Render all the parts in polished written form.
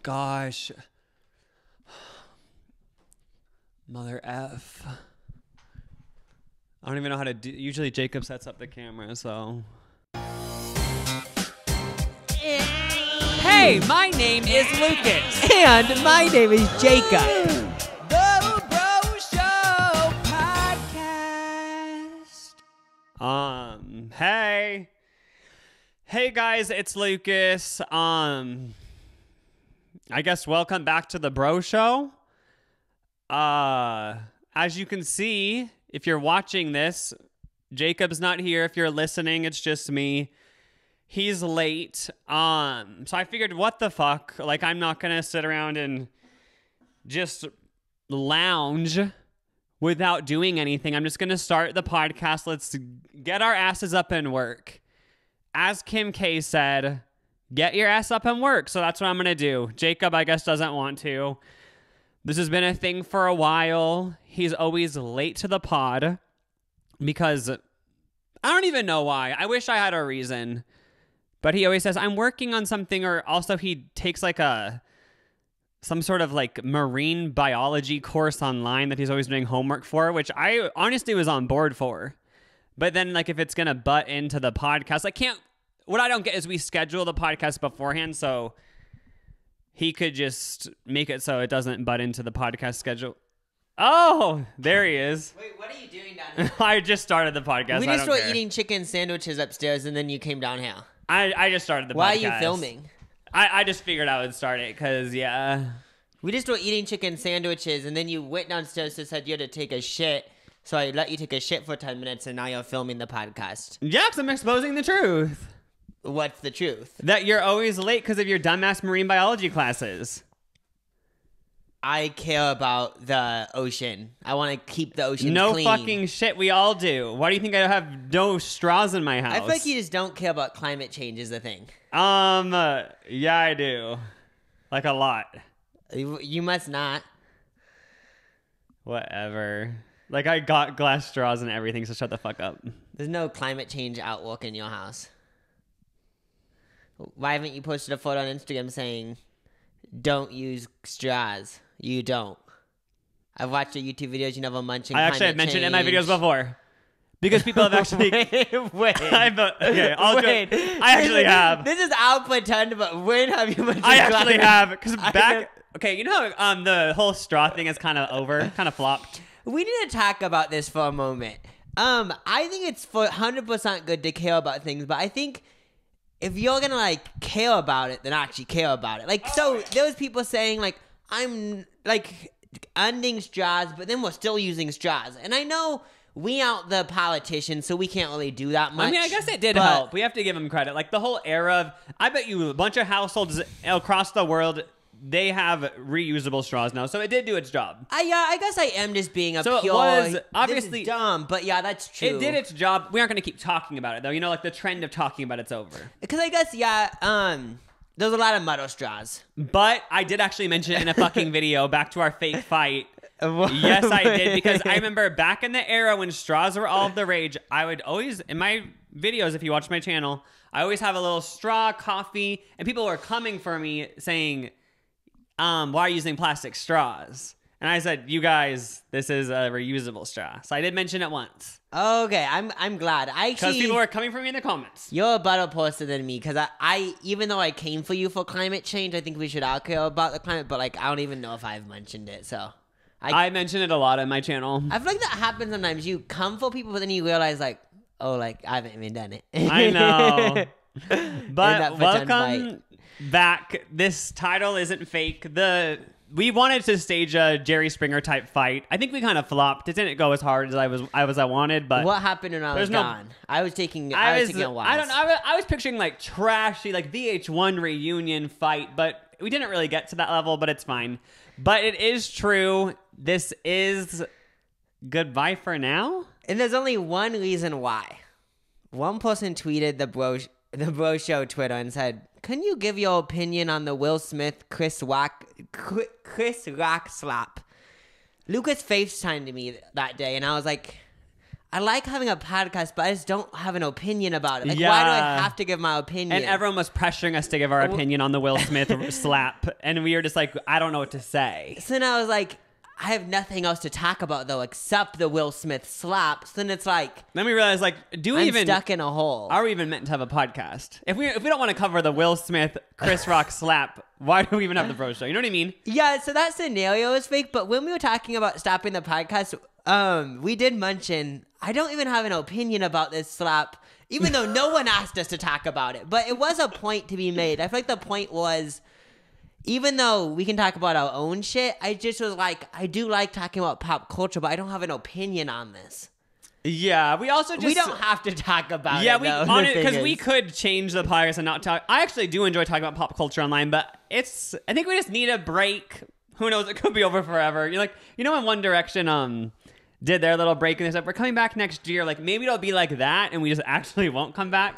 gosh. Mother F. I don't even know how to do. Usually Jacob sets up the camera, so. Hey, my name is Lucas. And my name is Jacob. The Bro Show Podcast. Hey. Hey guys, it's Lucas. I guess welcome back to the Bro Show. As you can see, if you're watching this, Jacob's not here. If you're listening, it's just me. He's late. So I figured, what the fuck? Like, I'm not gonna sit around and just lounge without doing anything. I'm just gonna start the podcast. Let's get our asses up and work. As Kim K said, get your ass up and work. So that's what I'm gonna do. Jacob, I guess, doesn't want to. This has been a thing for a while. He's always late to the pod because I don't even know why. I wish I had a reason. But he always says, I'm working on something, or also he takes like some sort of like marine biology course online that he's always doing homework for, which I honestly was on board for. But then like if it's going to butt into the podcast, what I don't get is we schedule the podcast beforehand, so he could just make it so it doesn't butt into the podcast schedule. Oh, there he is. Wait, what are you doing down here? I just started the podcast. We just were eating chicken sandwiches upstairs, and then you came down here. I just started the podcast. Why are you filming? I just figured I would start it because, yeah. We just were eating chicken sandwiches, and then you went downstairs and said you had to take a shit. So I let you take a shit for 10 minutes, and now you're filming the podcast. Yeah, because I'm exposing the truth. What's the truth? That you're always late because of your dumbass marine biology classes. I care about the ocean. I want to keep the ocean clean. No fucking shit, we all do. Why do you think I have no straws in my house? I feel like you just don't care about climate change is the thing. Yeah, I do. Like a lot. You must not. Whatever. Like I got glass straws and everything, so shut the fuck up. There's no climate change outlook in your house. Why haven't you posted a photo on Instagram saying, don't use straws? You don't. I've watched your YouTube videos. You never mentioned climate change. I actually have mentioned it in my videos before. Because people have actually... wait. I actually have. This is I'll pretend, but when have you mentioned I actually have. Because back... Okay, you know how the whole straw thing is kind of over? Kind of flopped? We need to talk about this for a moment. I think it's 100% good to care about things, but I think... if you're gonna like care about it, then actually care about it. Like, so there was people saying like, I'm like ending straws, but then we're still using straws. And I know we out the politicians, so we can't really do that much. I mean, I guess it did help. We have to give them credit. Like the whole era of, I bet you a bunch of households across the world, they have reusable straws now. So it did do its job. Yeah, I guess I am just being a so pure... it was obviously this is dumb, but yeah, that's true. It did its job. We aren't going to keep talking about it, though. You know, like the trend of talking about it's over. Because I guess, yeah, there's a lot of metal straws. But I did actually mention it in a fucking video, back to our fake fight. Yes, I did. Because I remember back in the era when straws were all the rage, I would always, in my videos, if you watch my channel, I always have a little straw, coffee, and people were coming for me saying... why are you using plastic straws? And I said, you guys, this is a reusable straw. So I did mention it once. Okay, I'm glad. Because people were coming for me in the comments. You're a better person than me, because I even though I came for you for climate change, I think we should all care about the climate, but like I don't even know if I've mentioned it, so. I mention it a lot on my channel. I feel like that happens sometimes. You come for people, but then you realize like, oh, like I haven't even done it. I know. But welcome back. This title isn't fake. We wanted to stage a Jerry Springer type fight. I think we kind of flopped. It didn't go as hard as I wanted. But what happened when I was gone? I was taking a while. I don't know. I was picturing like trashy, like VH1 reunion fight, but we didn't really get to that level. But it's fine. But it is true. This is goodbye for now. And there's only one reason why. One person tweeted the Bro Show Twitter and said, "Can you give your opinion on the Will Smith Chris Rock slap?" Lucas FaceTimed me that day, and I was like, I like having a podcast, but I just don't have an opinion about it. Like, Yeah. why do I have to give my opinion? And everyone was pressuring us to give our opinion on the Will Smith slap. And we were just like, I don't know what to say. So then I was like, I have nothing else to talk about, though, except the Will Smith slap. So then it's like, Then we realized, like, I'm stuck in a hole. Are we even meant to have a podcast? If we don't want to cover the Will Smith, Chris Rock slap, why do we even have the Bro Show? You know what I mean? Yeah, so that scenario is fake. But when we were talking about stopping the podcast, we did mention, I don't even have an opinion about this slap, even though no one asked us to talk about it. But it was a point to be made. I feel like the point was, even though we can talk about our own shit, I just was like, I do like talking about pop culture, but I don't have an opinion on this. Yeah, we also just... We don't have to talk about it, Yeah, because we could change the podcast and not talk... I actually do enjoy talking about pop culture online, but I think we just need a break. Who knows? It could be over forever. You're like, you know when One Direction did their little break and they said, we're coming back next year. Like, maybe it'll be like that and we just actually won't come back.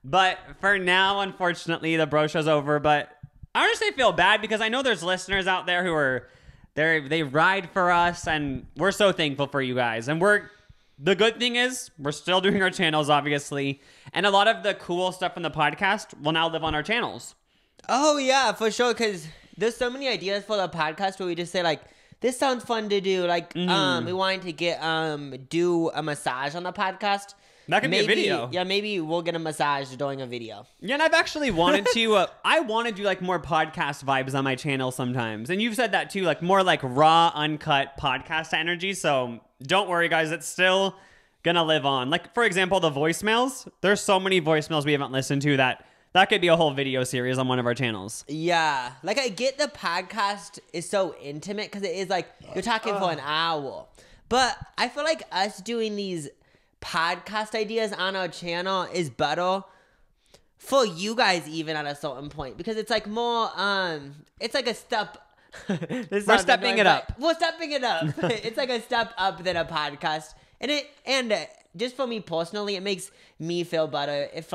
But for now, unfortunately, the Bro Show's over, but... I honestly feel bad because I know there's listeners out there who are they ride for us, and we're so thankful for you guys. And the good thing is we're still doing our channels, obviously, and a lot of the cool stuff from the podcast will now live on our channels. Oh yeah, for sure. Because there's so many ideas for the podcast where we just say like, this sounds fun to do. Like, we wanted to get do a massage on the podcast. That could be a video. Yeah, maybe we'll get a massage during a video. Yeah, and I've actually wanted to, I want to do like more podcast vibes on my channel sometimes. And you've said that too, like more like raw, uncut podcast energy. So don't worry, guys, it's still gonna live on. Like, for example, the voicemails. There's so many voicemails we haven't listened to that could be a whole video series on one of our channels. Yeah, like I get the podcast is so intimate because it is like you're talking for an hour. But I feel like us doing these podcast ideas on our channel is better for you guys even at a certain point because it's like more it's like a step We're stepping it up. We're stepping it up. It's like a step up than a podcast, and just for me personally, it makes me feel better if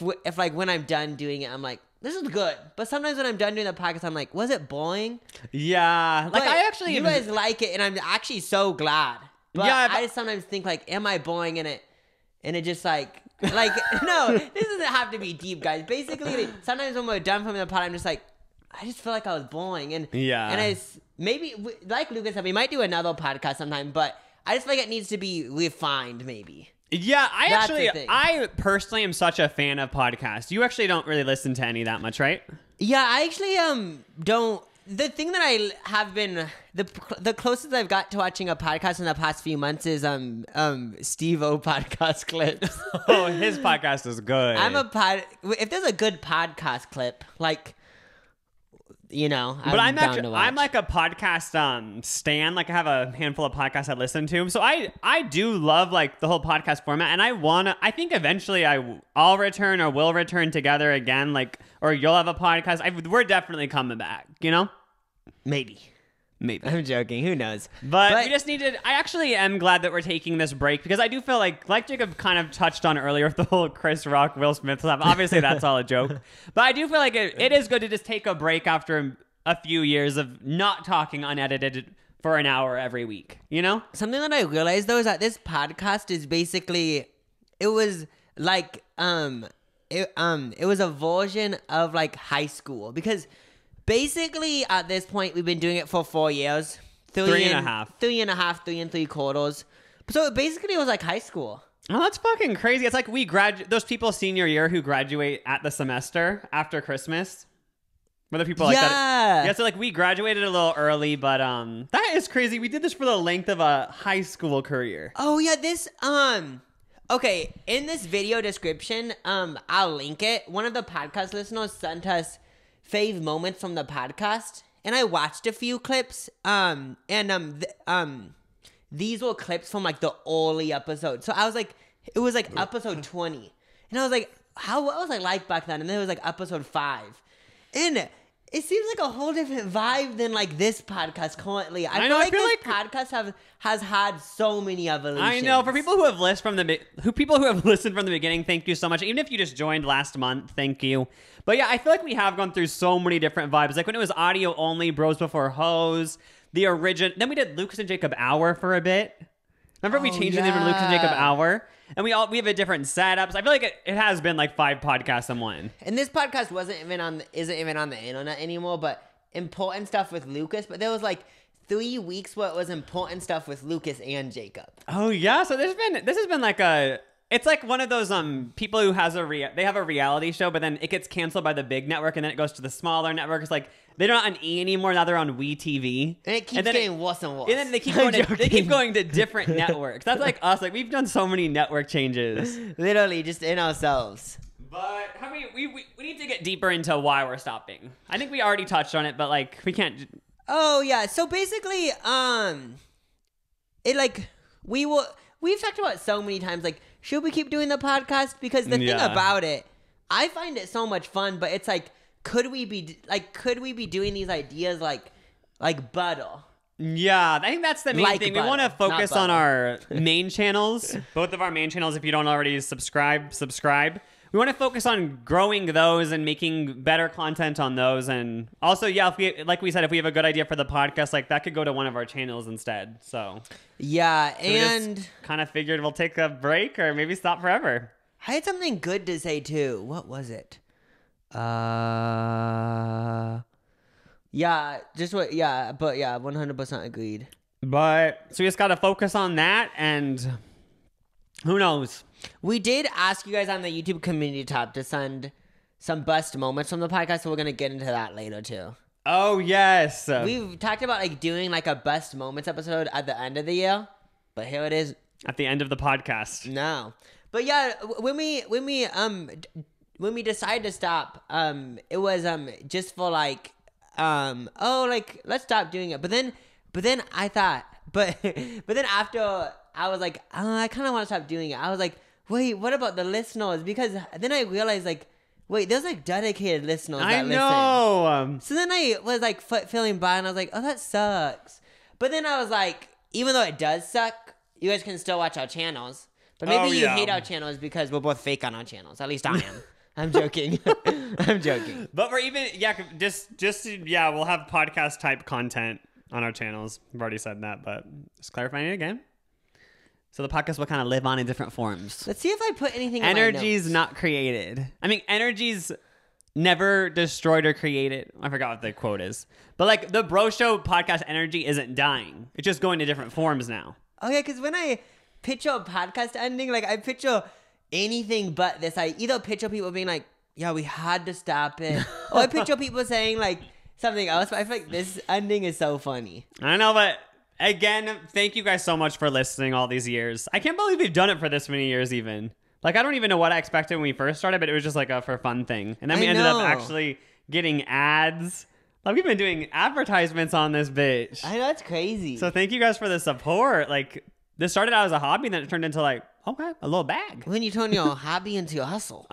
when I'm done doing it, I'm like, this is good. But sometimes when I'm done doing the podcast, I'm like, was it boring? Yeah, like But you guys like it, and I'm actually so glad. But yeah, I just sometimes think like, am I boring in it? And it just like no, this doesn't have to be deep, guys. Basically, sometimes when we're done from the pod, I'm just like, I just feel like I was boring, and maybe like Lucas said, we might do another podcast sometime, but I just feel like it needs to be refined, maybe. Yeah, I personally am such a fan of podcasts. You actually don't really listen to any that much, right? Yeah, I actually don't. The thing that I have been the closest I've got to watching a podcast in the past few months is Steve-O podcast clips. Oh, his podcast is good. If there's a good podcast clip, like, you know, I'm like a podcast stan. Like I have a handful of podcasts I listen to. So I do love like the whole podcast format, and I think eventually I'll return or will return together again, like, or you'll have a podcast. We're definitely coming back, you know? Maybe. I'm joking. Who knows? But we just needed... I actually am glad that we're taking this break because I do feel like Jacob kind of touched on earlier with the whole Chris Rock, Will Smith stuff. Obviously, that's all a joke. But I do feel like it is good to just take a break after a few years of not talking unedited for an hour every week, you know? Something that I realized, though, is that this podcast is basically... It was like... It was a version of like high school because... Basically, at this point, we've been doing it for 4 years. 3.5. 3.5, 3 3/4. So basically, it was like high school. Oh, that's fucking crazy. It's like those people senior year who graduate at the semester after Christmas. Whether people like that. Yeah, so like we graduated a little early, but that is crazy. We did this for the length of a high school career. Oh, yeah, this, okay, in this video description, I'll link it. One of the podcast listeners sent us fave moments from the podcast, and I watched a few clips, these were clips from like the early episodes. So I was like, it was like episode 20, and I was like, what was I like back then? And then it was like episode 5, and it seems like a whole different vibe than like this podcast currently. I feel like this podcast has had so many evolutions. I know. For people who have listened from the beginning, thank you so much. Even if you just joined last month, thank you. But yeah, I feel like we have gone through so many different vibes. Like when it was audio only, Bros Before Hoes, the original. Then we did Lucas and Jacob Hour for a bit. Remember we changed the name to Luke and Jacob Hour? And we have a different setups. I feel like it has been like 5 podcasts in one. And this podcast isn't even on the internet anymore, but important stuff with Lucas. But there was like 3 weeks where it was important stuff with Lucas and Jacob. Oh yeah, so this has been like it's like one of those people who has they have a reality show, but then it gets canceled by the big network, and then it goes to the smaller network. It's like they're not on E anymore. Now they're on WeTV, and it keeps getting worse and worse. And then they keep going to different networks. That's like us. Like we've done so many network changes, literally just in ourselves. But we need to get deeper into why we're stopping. I think we already touched on it, but like we can't. Oh yeah, so basically, it like we've talked about it so many times. Like, should we keep doing the podcast? Because the thing about it, I find it so much fun, but it's like, could we be doing these ideas like butter? Yeah, I think that's the main thing. Butter, we want to focus on our main channels, both of our main channels. If you don't already subscribe. We want to focus on growing those and making better content on those. And also, yeah, if we said, if we have a good idea for the podcast, like that could go to one of our channels instead. So yeah, and kind of figured we'll take a break or maybe stop forever. I had something good to say too. What was it? Yeah, but yeah, 100% agreed. But so we just got to focus on that, and who knows? We did ask you guys on the YouTube community tab to send some best moments from the podcast, so we're going to get into that later too. Oh, yes. We've talked about like doing like a best moments episode at the end of the year, but here it is. At the end of the podcast. No. But yeah, when we decided to stop, it was just for like let's stop doing it. But then I thought, but then after I was like, I kind of want to stop doing it. I was like, wait, what about the listeners? Because then I realized, like, wait, there's like dedicated listeners that listen. So then I was like feeling bad, and I was like, oh, that sucks. But then I was like, even though it does suck, you guys can still watch our channels. But maybe you hate our channels because we're both fake on our channels. At least I am. I'm joking. I'm joking. But we're even, we'll have podcast type content on our channels. I've already said that, but just clarifying it again. So the podcast will kind of live on in different forms. Let's see if I put anything in Energy's my notes. Not created. I mean, energy's never destroyed or created. I forgot what the quote is. But like the Bro Show podcast energy isn't dying. It's just going to different forms now. Oh yeah, because when I picture a podcast ending, like I picture anything but this. I either picture people being like, yeah, we had to stop it. Or I picture people saying like something else. But I feel like this ending is so funny. I know, but again, thank you guys so much for listening all these years. I can't believe we've done it for this many years even. Like, I don't even know what I expected when we first started, but it was just like a for fun thing. And then we ended up actually getting ads. Like, we've been doing advertisements on this bitch. I know, it's crazy. So thank you guys for the support. Like, this started out as a hobby, and then it turned into like, okay, a little bag. When you turn your hobby into your hustle.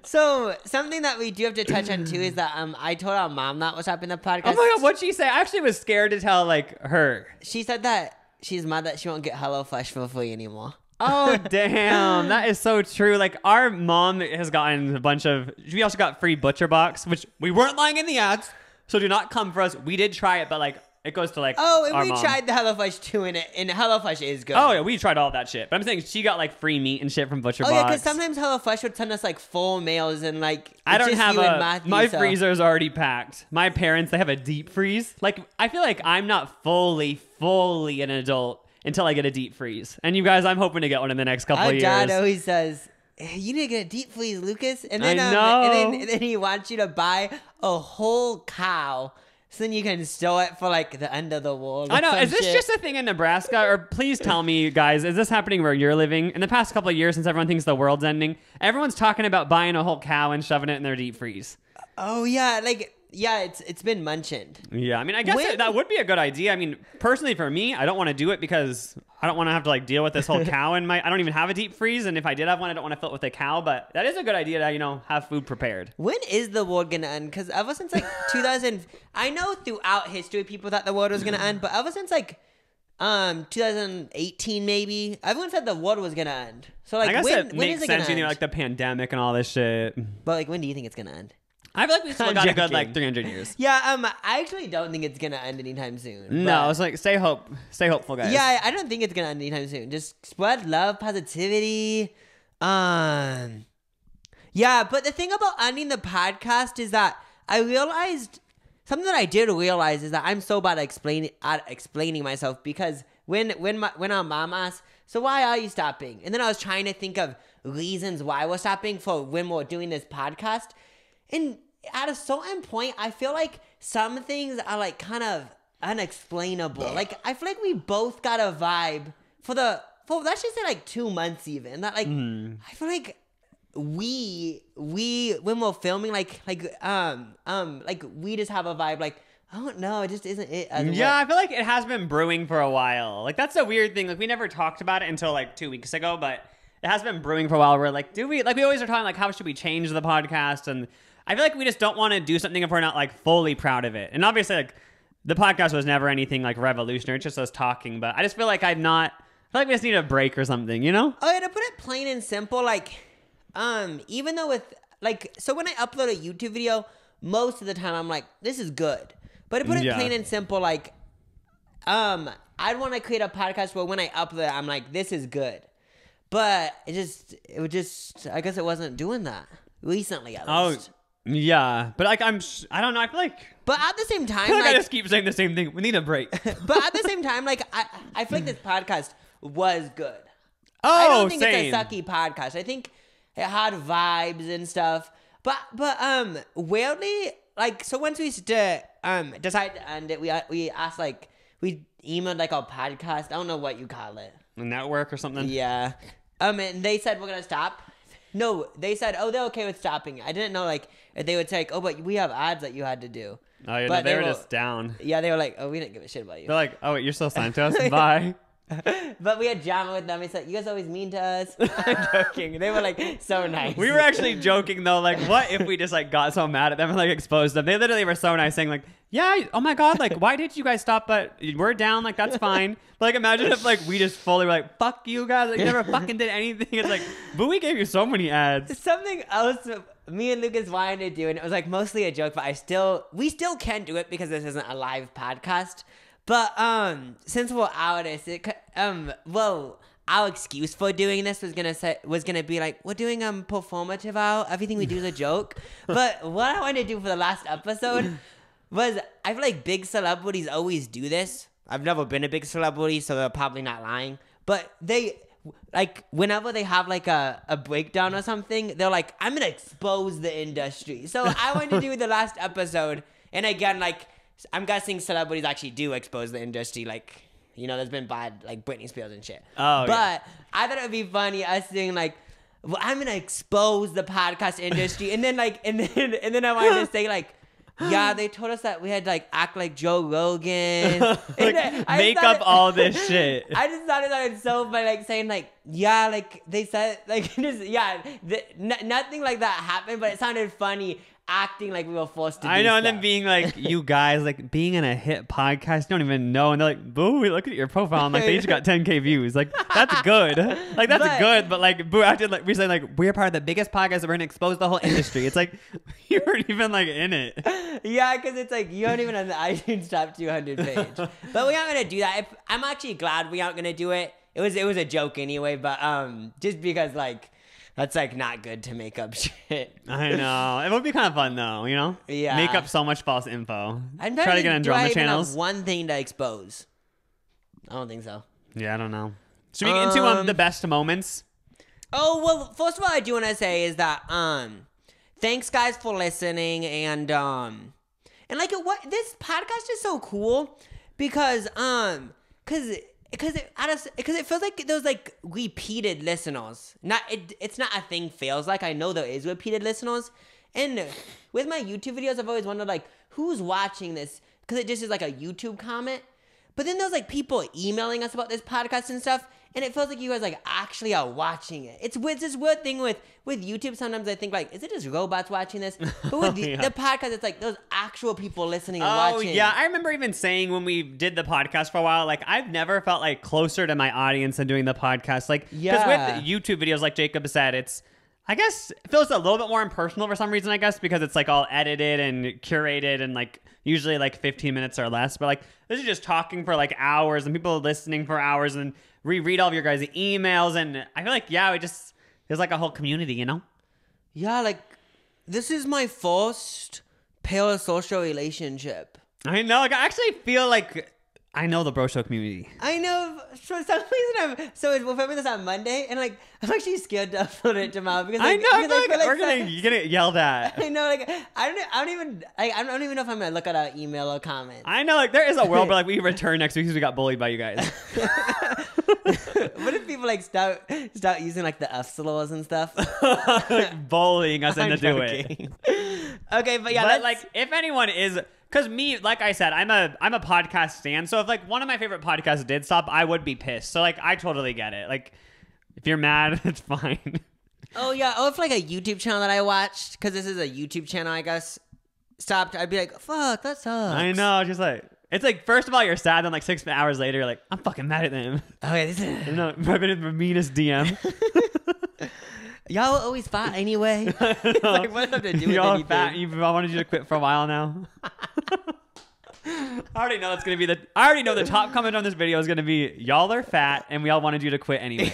So something that we do have to touch on too is that I told our mom that was happening in the podcast. Oh my god, what'd she say? I actually was scared to tell like her. She said that she's mad that she won't get HelloFresh for free anymore. Oh damn, that is so true. Like our mom has gotten a bunch of. We also got free Butcher Box, which we weren't lying in the ads, so do not come for us. We did try it, but like. It goes to like and we tried the HelloFresh too, and HelloFresh is good. Oh yeah, we tried all that shit. But I'm saying she got like free meat and shit from Butcher Box. Oh yeah, because sometimes HelloFresh would send us like full meals and like I don't just have you and Matthew, my freezer's already packed. My parents, they have a deep freeze. Like I feel like I'm not fully an adult until I get a deep freeze. And you guys, I'm hoping to get one in the next couple of years. Our dad always says, you need to get a deep freeze, Lucas. And then I know. And then he wants you to buy a whole cow. So then you can store it for like the end of the world. I know. Is this just a thing in Nebraska? Or please tell me, guys, is this happening where you're living? In the past couple of years, since everyone thinks the world's ending, everyone's talking about buying a whole cow and shoving it in their deep freeze. Oh yeah, it's been mentioned. Yeah, I mean, I guess that would be a good idea. I mean, personally for me, I don't want to do it because I don't want to have to like deal with this whole cow in my. I don't even have a deep freeze, and if I did have one, I don't want to fill it with a cow. But that is a good idea to have food prepared. When is the world gonna end? Because ever since like 2000, I know throughout history people thought the world was gonna end, but ever since like 2018 maybe, everyone said the world was gonna end. So like, I guess when it makes is it sense, gonna end? like the pandemic and all this shit. But like, when do you think it's gonna end? I feel like we still I'm got a good joking. like 300 years. Yeah, I actually don't think it's gonna end anytime soon. No, but- it's like stay hopeful, guys. Yeah, I don't think it's gonna end anytime soon. Just spread love, positivity. Yeah, but the thing about ending the podcast is that I realized something that I did realize is that I'm so bad at explaining myself, because when our mom asked, so why are you stopping? And then I was trying to think of reasons why we're stopping for when we're doing this podcast. And at a certain point, I feel like some things are like kind of unexplainable. Like I feel like we both got a vibe for let's just say like 2 months even. That like I feel like we when we're filming like we just have a vibe like, oh no, it just isn't it. Yeah, I feel like it has been brewing for a while. Like that's a weird thing. Like we never talked about it until like 2 weeks ago, but it has been brewing for a while. We're like, we always are talking like how should we change the podcast, and I feel like we just don't want to do something if we're not like fully proud of it. And obviously like the podcast was never anything like revolutionary. It's just us talking, but I just feel like I feel like we just need a break or something, you know? Oh yeah, to put it plain and simple, like even though with like, so when I upload a YouTube video, most of the time I'm like, this is good. But to put it plain and simple, like I'd want to create a podcast where when I upload it, I'm like, this is good. But I guess it wasn't doing that recently at least. Oh, yeah. But like I don't know. I feel like But at the same time, I feel like I like, just keep saying the same thing. We need a break. but at the same time, like I feel like this podcast was good. Oh, I don't think same. it's a sucky podcast. I think it had vibes and stuff. But weirdly, like, so once we decided to end it, we asked, like, we emailed like our podcast. I don't know what you call it. A network or something. Yeah. And they said we're gonna stop. No, they said, oh, they're okay with stopping. I didn't know, like, if they would say, like, oh, but we have ads that you had to do. Oh yeah, But no, they were will- just down. Yeah, they were like, oh, we didn't give a shit about you. They're like, oh wait, you're still signed to us. Bye. But we had drama with them. It's like, you guys always mean to us. I'm joking. They were like so nice. We were actually joking though, like, what if we just like got so mad at them and like exposed them? They literally were so nice, saying like, yeah, oh my god, like, why did you guys stop? But we're down, like, that's fine. But like, imagine if like we just fully were like, fuck you guys, like, you never fucking did anything. It's like, but we gave you so many ads. Something else me and Lucas wanted to do, and it was like mostly a joke, but we still can't do it because this isn't a live podcast. But since we're artists, our excuse for doing this was gonna be like, we're doing performative art. Everything we do is a joke. But what I wanted to do for the last episode was, I feel like big celebrities always do this. I've never been a big celebrity, so they're probably not lying. But they, like, whenever they have like a breakdown or something, they're like, I'm gonna expose the industry. So I wanted to do the last episode, and again, like, I'm guessing celebrities actually do expose the industry, like, you know, there's been bad, like, Britney Spears and shit. Oh, but I thought it would be funny us doing like, well, I'm gonna expose the podcast industry, and then like, and then I wanted to say like, yeah, they told us that we had to like act like Joe Rogan, Like, make up all this shit. I just thought it was so funny, like saying like, yeah, like they said, like, just, yeah, nothing like that happened, but it sounded funny. Acting like we were forced to do I know, stuff. and then being like, you guys, like, being in a hit podcast, you don't even know. And they're like, boo, look at your profile. And like, they just got 10K views. Like, that's good. Like, that's good. But like, boo, acted like, we're saying like, we're part of the biggest podcast that we're going to expose the whole industry. It's like, you weren't even like in it. Yeah, because it's like, you aren't even on the iTunes Top 200 page. But we aren't going to do that. I'm actually glad we aren't going to do it. It was a joke anyway, but just because like, that's like not good to make up shit. I know. It would be kind of fun though, you know? Yeah. Make up so much false info. I'm Try to get on drama channels. One thing to expose. I don't think so. Yeah, I don't know. Should we get into the best moments? Oh, well, first of all, I do want to say is that thanks guys for listening, and like this podcast is so cool because it feels like those like repeated listeners. It's not a thing feels like. I know there is repeated listeners, and with my YouTube videos, I've always wondered like who's watching this, because it just is like a YouTube comment. But then there's like people emailing us about this podcast and stuff, and it feels like you guys like actually are watching it. It's this weird thing with YouTube. Sometimes I think like, is it just robots watching this? But with the podcast, it's like those actual people listening and watching. Oh yeah, I remember even saying when we did the podcast for a while, like I've never felt like closer to my audience than doing the podcast. Like, because with YouTube videos, like Jacob said, it's I guess it feels a little bit more impersonal for some reason, I guess, because it's like all edited and curated and like usually like 15 minutes or less. But like this is just talking for like hours and people listening for hours and reread all of your guys' emails. And I feel like, yeah, there's like a whole community, you know? Yeah, like this is my first parasocial relationship. I know. Like I actually feel like I know the Bro Show community. I know. For some reason, we're filming this on Monday, and like I'm actually scared to upload it tomorrow because like, I know. because I feel like you're gonna yelled at. I know. Like I don't even know if I'm gonna look at our email or comments. I know. Like there is a world where like we return next week because we got bullied by you guys. What if people like start using like the F slurs and stuff? Like bullying us into do it. Okay, but yeah, but like if anyone is. Because me, like I said, I'm a podcast stan. So if like one of my favorite podcasts did stop, I would be pissed. So like I totally get it. Like if you're mad, it's fine. Oh yeah. Oh, if like a YouTube channel that I watched, because this is a YouTube channel, I guess, stopped, I'd be like, fuck, that sucks. I know. Just like it's like first of all you're sad, then like 6 hours later you're like I'm fucking mad at them. Oh yeah, this is. No, I've been in the meanest DM. Y'all were always fat anyway. It's like, what does that have to do with anything? Fat. I wanted you to quit for a while now. I already know that's gonna be I already know the top comment on this video is gonna be y'all are fat and we all wanted you to quit anyway.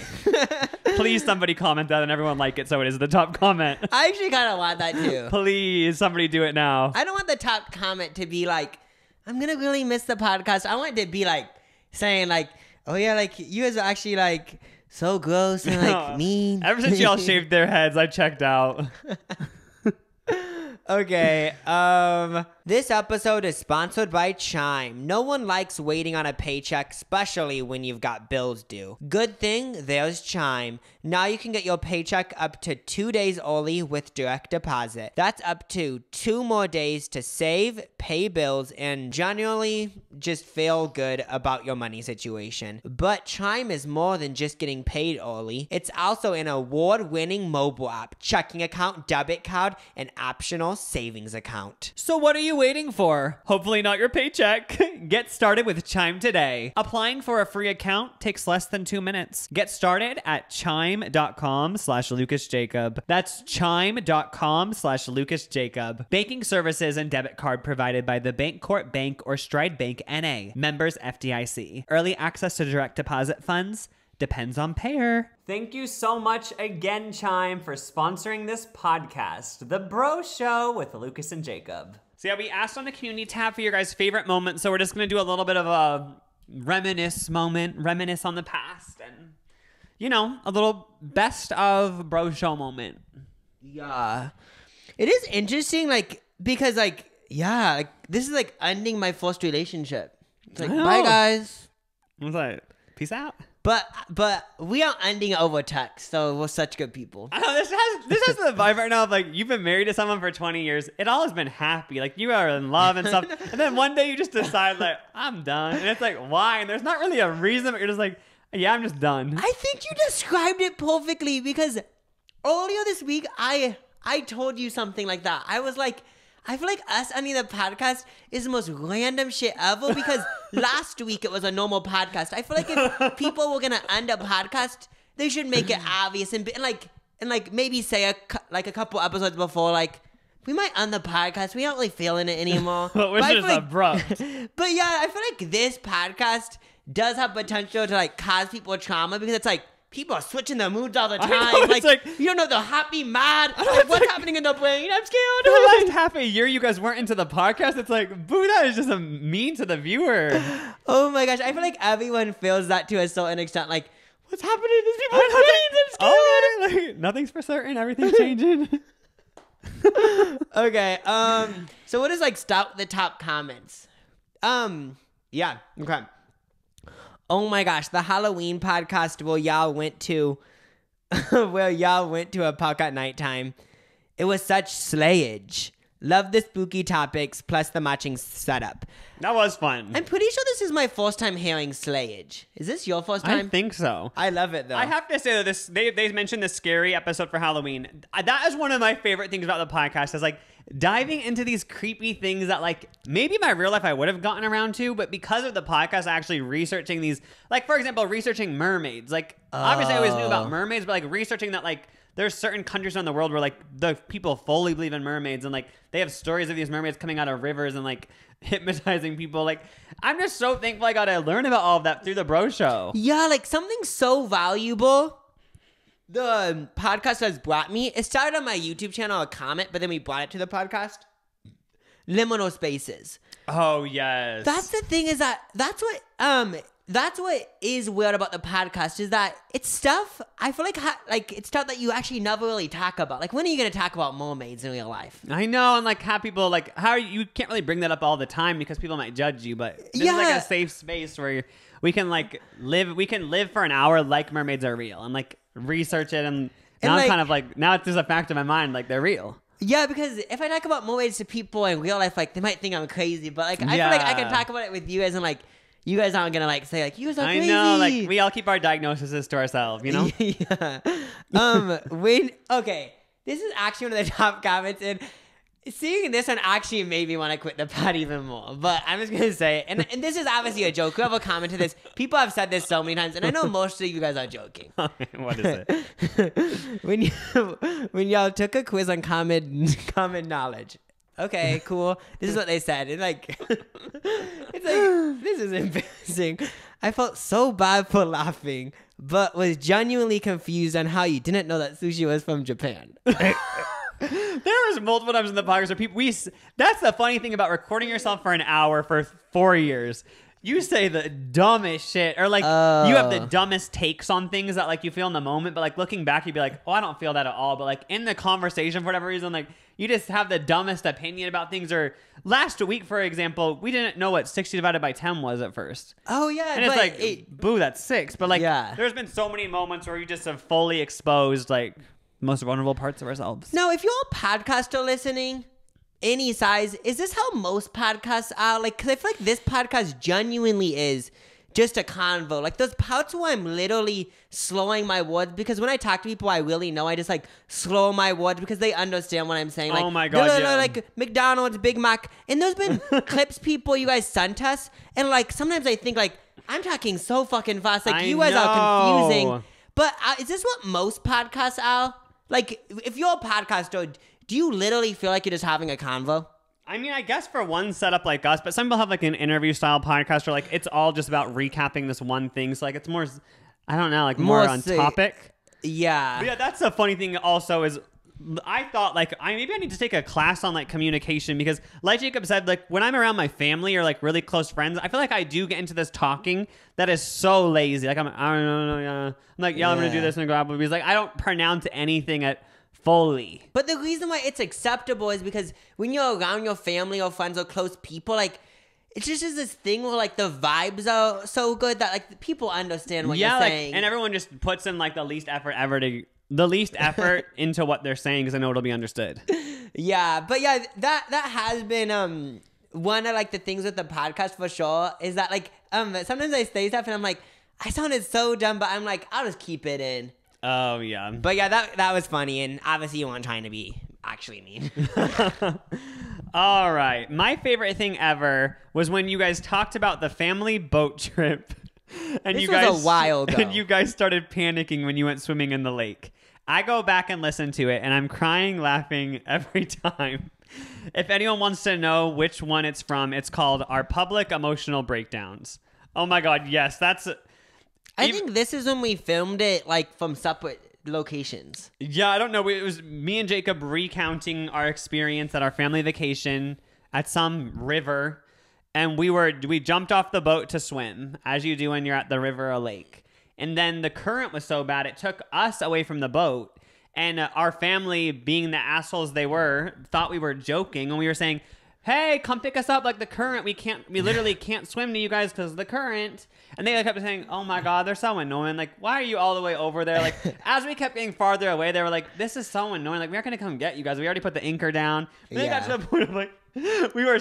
Please somebody comment that and everyone like it so it is the top comment. I actually kind of want that too. Please somebody do it now. I don't want the top comment to be like, I'm gonna really miss the podcast. I want it to be like saying like, oh yeah, like you guys are actually like so gross and like mean. Ever since y'all shaved their heads, I checked out. Okay, this episode is sponsored by Chime. No one likes waiting on a paycheck, especially when you've got bills due. Good thing there's Chime. Now you can get your paycheck up to 2 days early with direct deposit. That's up to 2 more days to save, pay bills, and generally just feel good about your money situation. But Chime is more than just getting paid early. It's also an award-winning mobile app, checking account, debit card, and optional savings account. So what are you waiting for? Hopefully not your paycheck. Get started with Chime today. Applying for a free account takes less than 2 minutes. Get started at chime.com/LucasJacob. That's chime.com/LucasJacob. Banking services and debit card provided by the Bancorp Bank or Stride Bank NA. Members FDIC. Early access to direct deposit funds depends on payer. Thank you so much again, Chime, for sponsoring this podcast, The Bro Show with Lucas and Jacob. So yeah, we asked on the community tab for your guys' favorite moment, so we're just going to do a little bit of a reminisce on the past, and, you know, a little best of Bro Show moment. Yeah. It is interesting, like, because, like, yeah, like, this is, like, ending my first relationship. It's like, bye, guys. I was like, peace out. But we are ending it over text, so we're such good people. I know, this has the vibe right now of like you've been married to someone for 20 years. It all has been happy. Like you are in love and stuff. And then one day you just decide like, I'm done. And it's like, why? And there's not really a reason, but you're just like, yeah, I'm just done. I think you described it perfectly because earlier this week, I told you something like that. I was like, I feel like us ending the podcast is the most random shit ever because last week it was a normal podcast. I feel like if people were gonna end a podcast, they should make it obvious and maybe say a couple episodes before like we might end the podcast. We aren't really feeling it anymore. Which is abrupt. But yeah, I feel like this podcast does have potential to like cause people trauma because it's like. People are switching their moods all the time. Know, like you don't know, they're happy, mad. Like, what's happening in the brain? I'm scared. The last half a year you guys weren't into the podcast. It's like, boo, that is just a mean to the viewer. Oh my gosh. I feel like everyone feels that to a certain extent. Like, what's happening to these people's brains? I'm scared. Oh, like, nothing's for certain. Everything's changing. Okay. So what is like the top comments? Yeah. Okay. Oh my gosh, the Halloween podcast where y'all went to a park at nighttime. It was such slayage. Love the spooky topics plus the matching setup. That was fun. I'm pretty sure this is my first time hearing slayage. Is this your first time? I think so. I love it though. I have to say that they mentioned the scary episode for Halloween. That is one of my favorite things about the podcast is like diving into these creepy things that like maybe in my real life I would have gotten around to, but because of the podcast, actually researching these, like for example, researching mermaids. Like obviously I always knew about mermaids, but like researching that like there's certain countries around the world where like the people fully believe in mermaids and like they have stories of these mermaids coming out of rivers and like hypnotizing people. Like, I'm just so thankful I got to learn about all of that through the Bro Show. Yeah, like something so valuable the podcast has brought me. It started on my YouTube channel, a comment, but then we brought it to the podcast. Liminal spaces. Oh, yes. That's the thing, is that that's what is weird about the podcast, is that it's stuff I feel like it's stuff that you actually never really talk about. Like, when are you going to talk about mermaids in real life? I know, and like have people like, how are you can't really bring that up all the time because people might judge you, but this is like a safe space where we can like live for an hour like mermaids are real and like research it, and now I'm kind of like, now it's just a fact in my mind, like they're real. Yeah, because if I talk about mermaids to people in real life, like they might think I'm crazy, but like I feel like I can talk about it with you guys, and like you guys aren't gonna like say like you guys are crazy. I know, like we all keep our diagnoses to ourselves, you know? Yeah. Okay, this is actually one of the top comments, and seeing this one actually made me want to quit the pod even more. But I'm just gonna say it, and this is obviously a joke. Whoever commented this, people have said this so many times, and I know most of you guys are joking. What is it? when y'all took a quiz on common knowledge. Okay, cool. This is what they said. It's like, this is embarrassing. I felt so bad for laughing, but was genuinely confused on how you didn't know that sushi was from Japan. There was multiple times in the podcast where people, that's the funny thing about recording yourself for an hour for 4 years. You say the dumbest shit, or like you have the dumbest takes on things that like you feel in the moment, but like looking back, you'd be like, oh, I don't feel that at all. But like in the conversation, for whatever reason, like you just have the dumbest opinion about things. Or last week, for example, we didn't know what 60 divided by 10 was at first. Oh yeah, and it's like, boo, that's 6. But like, there's been so many moments where you just have fully exposed like most vulnerable parts of ourselves. Now, if you're a podcaster listening, any size, is this how most podcasts are? Like, because I feel like this podcast genuinely is just a convo. Like, there's parts where I'm literally slowing my words, because when I talk to people I really know, I just like slow my words because they understand what I'm saying. Like, oh my god, yeah. Like McDonald's, Big Mac. And there's been clips people you guys sent us, and like sometimes I think like I'm talking so fucking fast, like you guys are confusing. But is this what most podcasts are? Like, if you're a podcaster, do you literally feel like you're just having a convo? I mean, I guess for one setup like us, but some people have like an interview style podcast where like it's all just about recapping this one thing. So like it's more, I don't know, like more on topic. Yeah. But yeah, that's the funny thing also is I thought like maybe I need to take a class on like communication, because like Jacob said, like when I'm around my family or like really close friends, I feel like I do get into this talking that is so lazy. Like I don't know, yeah. I'm like, yeah, I'm gonna do this and go Applebee's. Like I don't pronounce anything at fully. But the reason why it's acceptable is because when you're around your family or friends or close people, like it's just this thing where like the vibes are so good that like people understand what you're saying. And everyone just puts in like the least effort into what they're saying, because I know it'll be understood. Yeah, but yeah, that has been one of like the things with the podcast for sure, is that like sometimes I say stuff and I'm like, I sounded so dumb, but I'm like, I'll just keep it in. Oh yeah. But yeah, that was funny, and obviously you weren't trying to be actually mean. All right. My favorite thing ever was when you guys talked about the family boat trip. And this was a while ago. And you guys started panicking when you went swimming in the lake. I go back and listen to it, and I'm crying, laughing every time. If anyone wants to know which one it's from, it's called Our Public Emotional Breakdowns. Oh my God, yes, that's... I think this is when we filmed it, like, from separate locations. Yeah, I don't know. It was me and Jacob recounting our experience at our family vacation at some river, and we jumped off the boat to swim, as you do when you're at the river or lake. And then the current was so bad, it took us away from the boat, and our family, being the assholes they were, thought we were joking, and we were saying, hey, come pick us up, like the current. We literally can't swim to you guys because of the current. And they kept saying, oh my God, they're so annoying. Like, why are you all the way over there? Like, as we kept getting farther away, they were like, this is so annoying. Like, we aren't going to come get you guys. We already put the anchor down. But then it got to the point of like, we were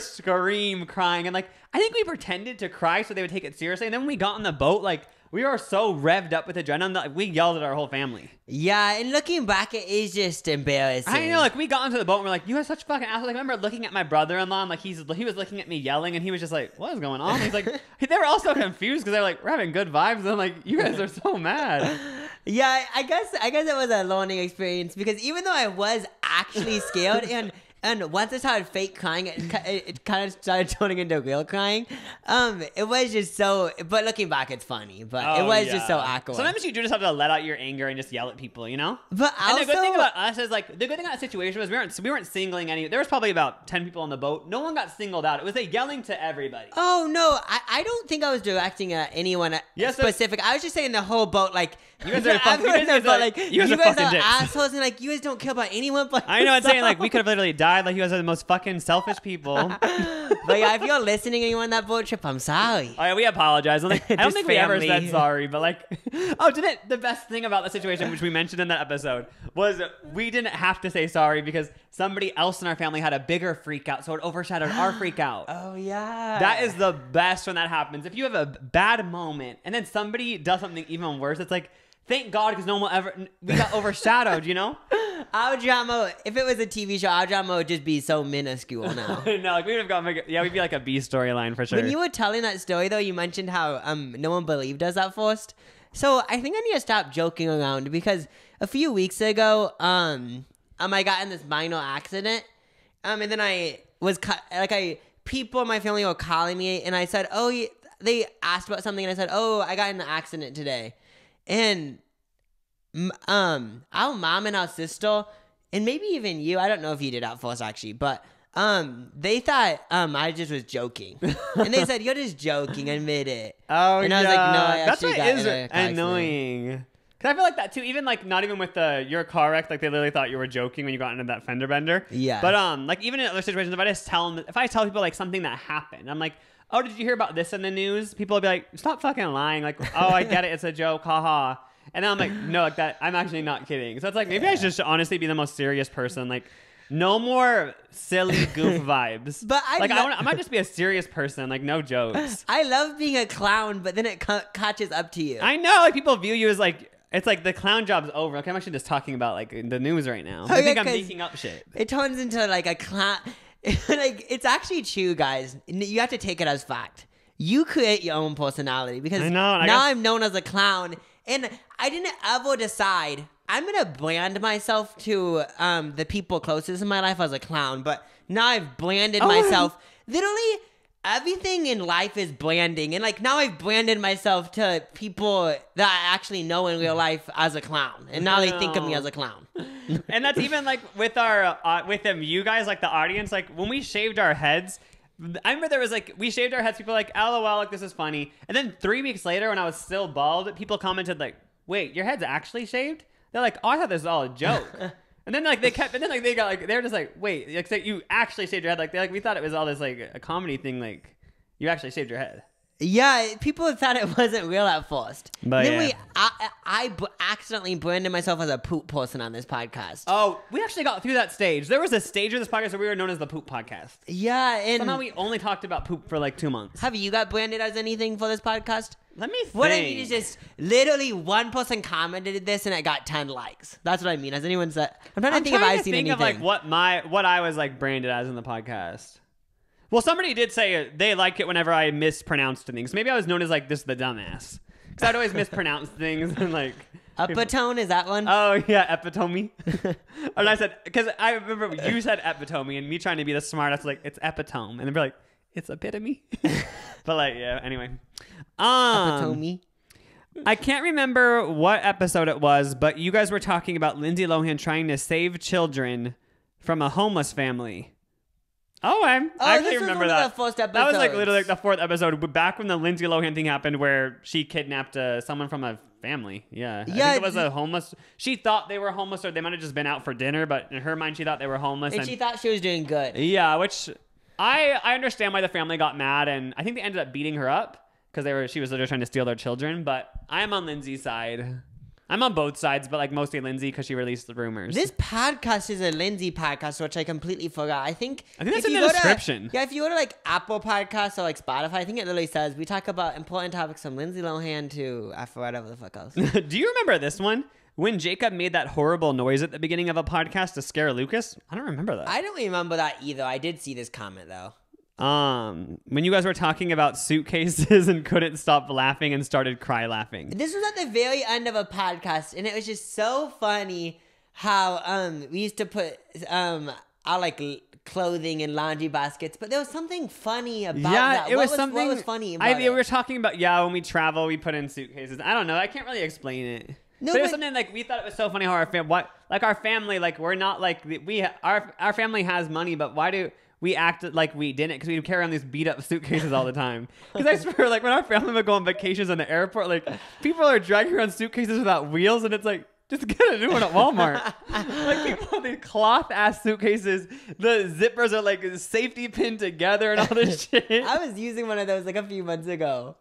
crying. And like, I think we pretended to cry so they would take it seriously. And then when we got on the boat, like, we were so revved up with adrenaline that we yelled at our whole family. Yeah, and looking back, it is just embarrassing. I know, like, we got into the boat and we're like, you guys such fucking assholes. Like, I remember looking at my brother-in-law and, like, he was looking at me yelling, and he was just like, what is going on? He's like, they were all so confused because they're like, we're having good vibes. And I'm like, you guys are so mad. Yeah, I guess it was a learning experience because even though I was actually scared and once I started fake crying, it kind of started turning into real crying. It was just so. But looking back, it's funny. But it was just so awkward. Sometimes you do just have to let out your anger and just yell at people, you know. But and also, the good thing about us is like the good thing about that situation was we weren't singling any. There was probably about 10 people on the boat. No one got singled out. It was like yelling to everybody. Oh no, I don't think I was directing at anyone specific. I was just saying the whole boat, like you guys are fucking. You guys are assholes, and like you guys don't care about anyone. But I know. I'm saying like we could have literally died. Like you guys are the most fucking selfish people. But yeah, if you're listening and you're on that boat trip, I'm sorry. Oh yeah, we apologize. I don't think we ever said sorry, but like, the best thing about the situation, which we mentioned in that episode, was we didn't have to say sorry because somebody else in our family had a bigger freak out, so it overshadowed our freak out. Oh yeah, that is the best when that happens. If you have a bad moment and then somebody does something even worse, it's like, thank God, because no one will ever. We got overshadowed, you know. Our drama, if it was a TV show, our drama would just be so minuscule now. No, like we would have gotten we'd be like a B storyline for sure. When you were telling that story, though, you mentioned how no one believed us at first. So I think I need to stop joking around because a few weeks ago, I got in this minor accident, and then I was people in my family were calling me, and I said, oh, they asked about something, and I said, oh, I got in an accident today, and our mom and our sister, and maybe even you, I don't know if you did at first actually, but they thought I just was joking, and they said, you're just joking, admit it. Oh, and I was like, no, I actually got in an accident. Annoying. Cause I feel like that too. Even like not even with your car wreck, like they literally thought you were joking when you got into that fender bender. Yeah. But like even in other situations, if I tell people like something that happened, I'm like, oh, did you hear about this in the news? People will be like, stop fucking lying. Like, oh, I get it, it's a joke, haha. And then I'm like, no, like that. I'm actually not kidding. So it's like maybe I should just honestly be the most serious person. Like, no more silly goof vibes. But I might just be a serious person. Like, no jokes. I love being a clown, but then it catches up to you. I know. Like people view you as like. It's like the clown job's over. Okay, I'm actually just talking about like the news right now. I think I'm making up shit. It turns into like a clown. Like it's actually true, guys. You have to take it as fact. You create your own personality because now I'm known as a clown, and I didn't ever decide I'm gonna brand myself to the people closest in my life as a clown. But now I've branded myself. Literally, everything in life is branding, and like now I've branded myself to people that I actually know in real life as a clown, and now they think of me as a clown. And that's even like with our you guys, like the audience, like when we shaved our heads. I remember there was like we shaved our heads. People were like, LOL, like this is funny. And then 3 weeks later, when I was still bald, people commented like, "Wait, your head's actually shaved?" They're like, "Oh, I thought this was all a joke." And then like they were just like, wait, like so you actually shaved your head? Like we thought it was all this like a comedy thing. Like you actually shaved your head. Yeah, people thought it wasn't real at first. But then I accidentally branded myself as a poop person on this podcast. Oh, we actually got through that stage. There was a stage of this podcast where we were known as the Poop Podcast. Yeah, and somehow we only talked about poop for like 2 months. Have you got branded as anything for this podcast? Let me think. What I mean is just literally one person commented this and it got 10 likes. That's what I mean. Has anyone said? I'm trying to think if I've seen anything. Of like what I was like branded as in the podcast. Well, somebody did say they like it whenever I mispronounced things. Maybe I was known as like this the dumbass because I'd always mispronounce things and like. Epitome, is that one? Oh yeah, epitome. And I said because I remember you said epitome and me trying to be the smart. I was like it's epitome, and they'd be like it's epitome. But like yeah, anyway. Epitome. I can't remember what episode it was, but you guys were talking about Lindsay Lohan trying to save children from a homeless family. Oh, I actually remember that. That was like literally like the 4th episode, back when the Lindsay Lohan thing happened, where she kidnapped someone from a family. Yeah, I think it was a homeless. She thought they were homeless, or they might have just been out for dinner, but in her mind, she thought they were homeless, and she thought she was doing good. Yeah, which I understand why the family got mad, and I think they ended up beating her up because she was literally trying to steal their children. But I'm on Lindsay's side. I'm on both sides, but like mostly Lindsay because she released the rumors. This podcast is a Lindsay podcast, which I completely forgot. I think that's in the description. If you go to like Apple Podcasts or like Spotify, I think it literally says we talk about important topics from Lindsay Lohan to whatever the fuck else. Do you remember this one? When Jacob made that horrible noise at the beginning of a podcast to scare Lucas? I don't remember that. I don't remember that either. I did see this comment though. When you guys were talking about suitcases and couldn't stop laughing and started cry laughing. This was at the very end of a podcast, and it was just so funny how we used to put our like clothing in laundry baskets, but there was something funny about that. It was something. What was funny about We it? were talking about when we travel, we put in suitcases. I don't know. I can't really explain it. No, but it was something like we thought it was so funny how our family, like we're not like our family has money, but why do we act like we didn't? Because we carry on these beat up suitcases all the time. Because I swear, like when our family would go on vacations in the airport, like people are dragging around suitcases without wheels, and it's like, just get a new one at Walmart. Like people have these cloth ass suitcases. The zippers are like safety pinned together and all this shit. I was using one of those like a few months ago.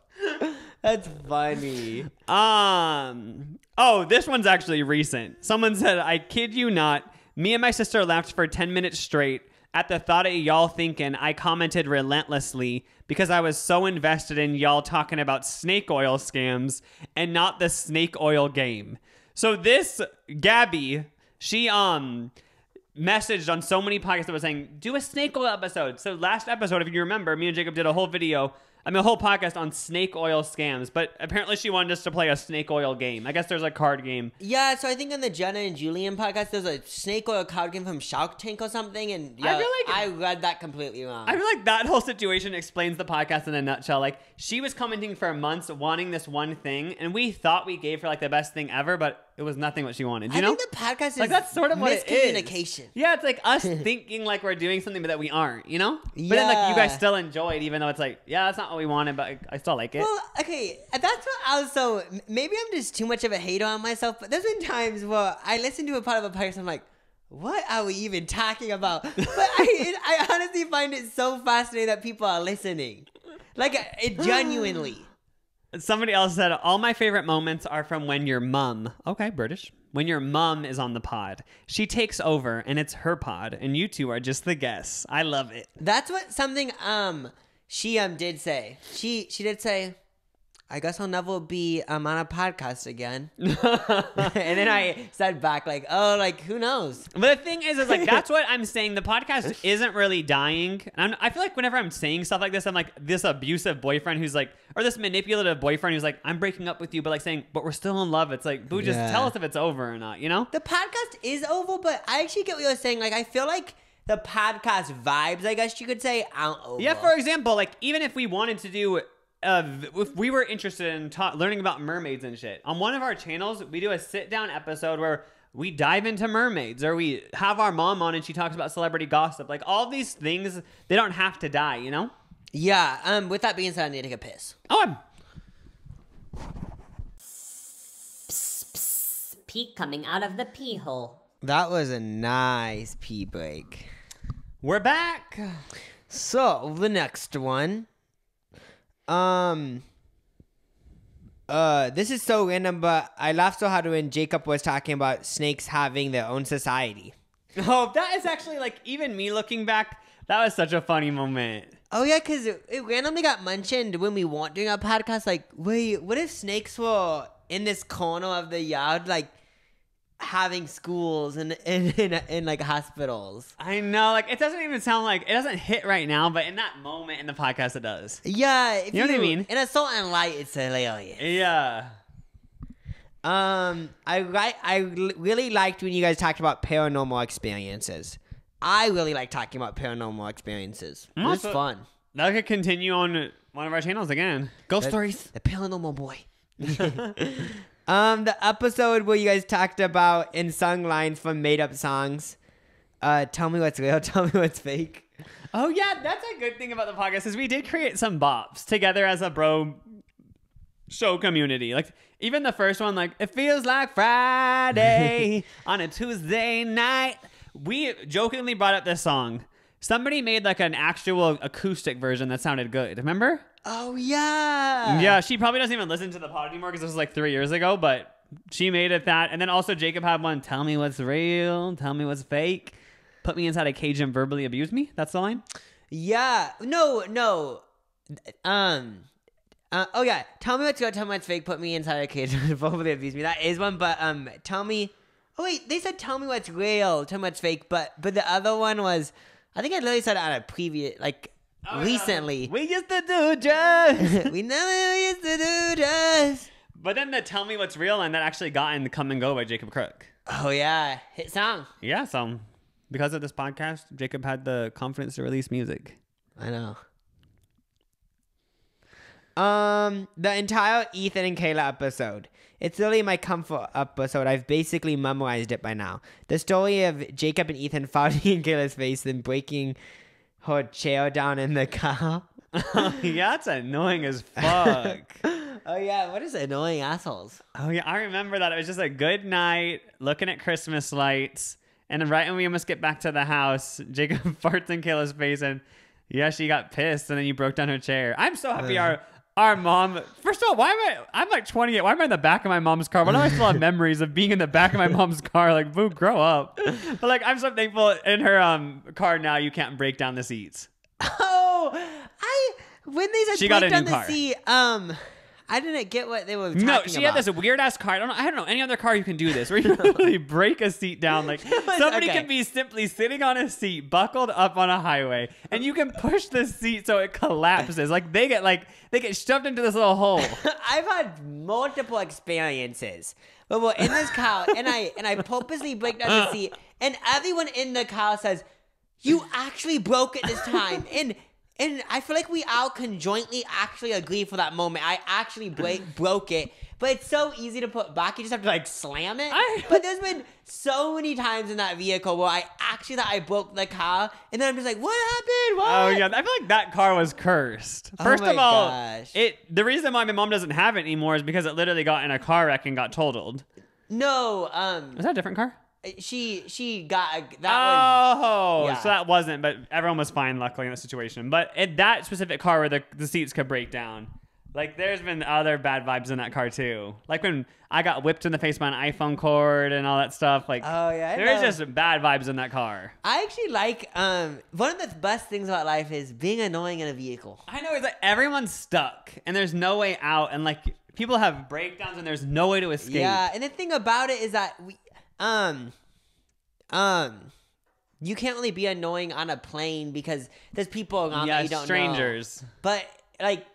That's funny. Oh, this one's actually recent. Someone said, I kid you not, me and my sister laughed for 10 minutes straight at the thought of y'all thinking I commented relentlessly because I was so invested in y'all talking about snake oil scams and not the snake oil game. So this Gabby, she messaged on so many podcasts that was saying, do a snake oil episode. So last episode, if you remember, me and Jacob did a whole podcast on snake oil scams, but apparently she wanted us to play a snake oil game. I guess there's a card game. Yeah, so I think on the Jenna and Julian podcast, there's a snake oil card game from Shark Tank or something, and yeah, I read that completely wrong. I feel like that whole situation explains the podcast in a nutshell. Like, she was commenting for months wanting this one thing, and we thought we gave her like the best thing ever, but it was nothing what she wanted. You know? I think the podcast is like that's sort of what it is. Miscommunication. Yeah, it's like us thinking like we're doing something but that we aren't, you know? But then like you guys still enjoy it, even though it's like, yeah, that's not what we wanted, but I still like it. Well, okay, that's what I was so, maybe I'm just too much of a hater on myself, but there's been times where I listen to a part of a podcast, I'm like, what are we even talking about? But I honestly find it so fascinating that people are listening. Like, it genuinely. Somebody else said, all my favorite moments are from when your mum, okay, British, when your mum is on the pod. She takes over, and it's her pod, and you two are just the guests. I love it. That's what something she did say. She did say, I guess I'll never be on a podcast again. And then I said back like, oh, like who knows? But the thing is like that's what I'm saying. The podcast isn't really dying. And I feel like whenever I'm saying stuff like this, I'm like this abusive boyfriend who's like, or this manipulative boyfriend who's like, I'm breaking up with you, but like saying, but we're still in love. It's like, boo, just tell us if it's over or not, you know? The podcast is over, but I actually get what you're saying. Like I feel like the podcast vibes, I guess you could say, aren't over. Yeah, for example, like even if we wanted to do if we were interested in learning about mermaids and shit, on one of our channels, we do a sit-down episode where we dive into mermaids, or we have our mom on and she talks about celebrity gossip. Like, all these things, they don't have to die, you know? Yeah, with that being said, I need to take a piss. Oh, Pee coming out of the pee hole. That was a nice pee break. we're back. So, the next one. This is so random, but I laughed so hard when Jacob was talking about snakes having their own society. Oh, that is actually, like, even me looking back, that was such a funny moment. Oh, yeah, because it randomly got mentioned when we weren't doing our podcast. Like, wait, what if snakes were in this corner of the yard, like, having schools and like hospitals? I know, like, it doesn't even sound like, it doesn't hit right now, but in that moment in the podcast, it does. Yeah. If You know what I mean? In a certain light, it's hilarious. Yeah. I really liked when you guys talked about paranormal experiences. I really like talking about paranormal experiences. It was fun. That could continue on one of our channels again. Ghost stories. The paranormal boy. The episode where you guys talked about and sung lines from made up songs. Tell me what's real, tell me what's fake. Oh yeah, that's a good thing about the podcast is we did create some bops together as a bro show community. Like even the first one, like it feels like Friday on a Tuesday night. We jokingly brought up this song. Somebody made like an actual acoustic version that sounded good. Remember? Oh yeah. Yeah, she probably doesn't even listen to the pod anymore because this was like 3 years ago, but she made it that. And then also Jacob had one, tell me what's real, tell me what's fake. Put me inside a cage and verbally abuse me. That's the line? Yeah. No. Oh yeah. Tell me what's real, tell me what's fake, put me inside a cage and verbally abuse me. That is one, but tell me. Oh wait, they said tell me what's real, tell me what's fake, but the other one was, I think I literally said it on a previous, like recently. We used to do drugs. We never used to do drugs. But then the Tell Me What's Real and that actually got in the Come and Go by Jacob Crook. Oh yeah, hit song. Yeah, so because of this podcast, Jacob had the confidence to release music. I know. The entire Ethan and Kayla episode. It's literally my comfort episode. I've basically memorized it by now. The story of Jacob and Ethan farting in Kayla's face, then breaking her chair down in the car. Yeah, that's annoying as fuck. Oh yeah, what is annoying assholes? Oh yeah, I remember that. It was just a good night, looking at Christmas lights, and then right when we almost get back to the house, Jacob farts in Kayla's face, and yeah, she got pissed, and then you broke down her chair. I'm so happy our mom. First of all, I'm like 28. Why am I in the back of my mom's car? Why do I still have memories of being in the back of my mom's car? Like, boo, grow up. But like, I'm so thankful in her car now. You can't break down the seats. Oh, when they said She got a break down new the car. seat, I didn't get what they were talking No, about. she had this weird ass car. I don't know any other car you can do this where you really break a seat down. Like somebody okay. can be simply sitting on a seat, buckled up on a highway, and you can push the seat so it collapses. Like they get shoved into this little hole. I've had multiple experiences where we're in this car and I purposely break down the seat and everyone in the car says, "You actually broke it this time." And I feel like we all conjointly actually agree for that moment. I actually broke it. But it's so easy to put back. You just have to like slam it. But there's been so many times in that vehicle where I actually thought I broke the car. And then I'm just like, what happened? What? Oh yeah, I feel like that car was cursed. Oh First my of all, gosh. the reason why my mom doesn't have it anymore is because it literally got in a car wreck and got totaled. No, Was that a different car? she got that was yeah. So that wasn't, but everyone was fine, luckily, in the situation. But in that specific car where the seats could break down, like there's been other bad vibes in that car too. Like when I got whipped in the face by an iPhone cord and all that stuff. Like, oh yeah, there's just bad vibes in that car. I actually like one of the best things about life is being annoying in a vehicle. I know, it's like everyone's stuck and there's no way out, and like people have breakdowns and there's no way to escape. Yeah, and the thing about it is that we you can't really be annoying on a plane because there's people around that you don't strangers. know. But like,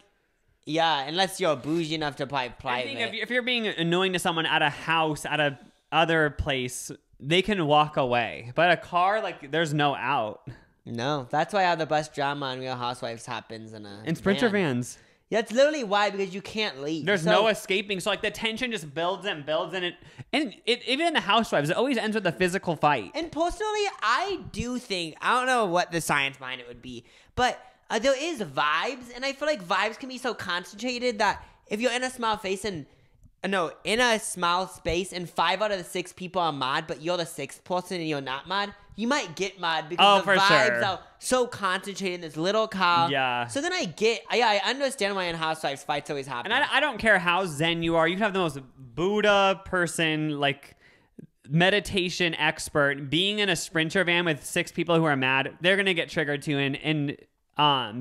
yeah, unless you're bougie enough to buy private. I think if you're being annoying to someone at a house, at a other place, they can walk away. But a car, like, there's no out. No, that's why all the bus drama on Real Housewives happens in Sprinter vans. Yeah, it's literally why, because you can't leave. There's no escaping. So like the tension just builds and builds, and even in the Housewives, it always ends with a physical fight. And personally, I do think, I don't know what the science behind it would be, but there is vibes, and I feel like vibes can be so concentrated that if you're in a small space in a small space and 5 out of the 6 people are mad, but you're the 6th person and you're not mad, you might get mad because the vibes are so concentrated in this little car. Yeah. So then I understand why in Housewives fights always happen. And I don't care how zen you are. You can have the most Buddha person, like meditation expert, being in a Sprinter van with 6 people who are mad. They're gonna get triggered too and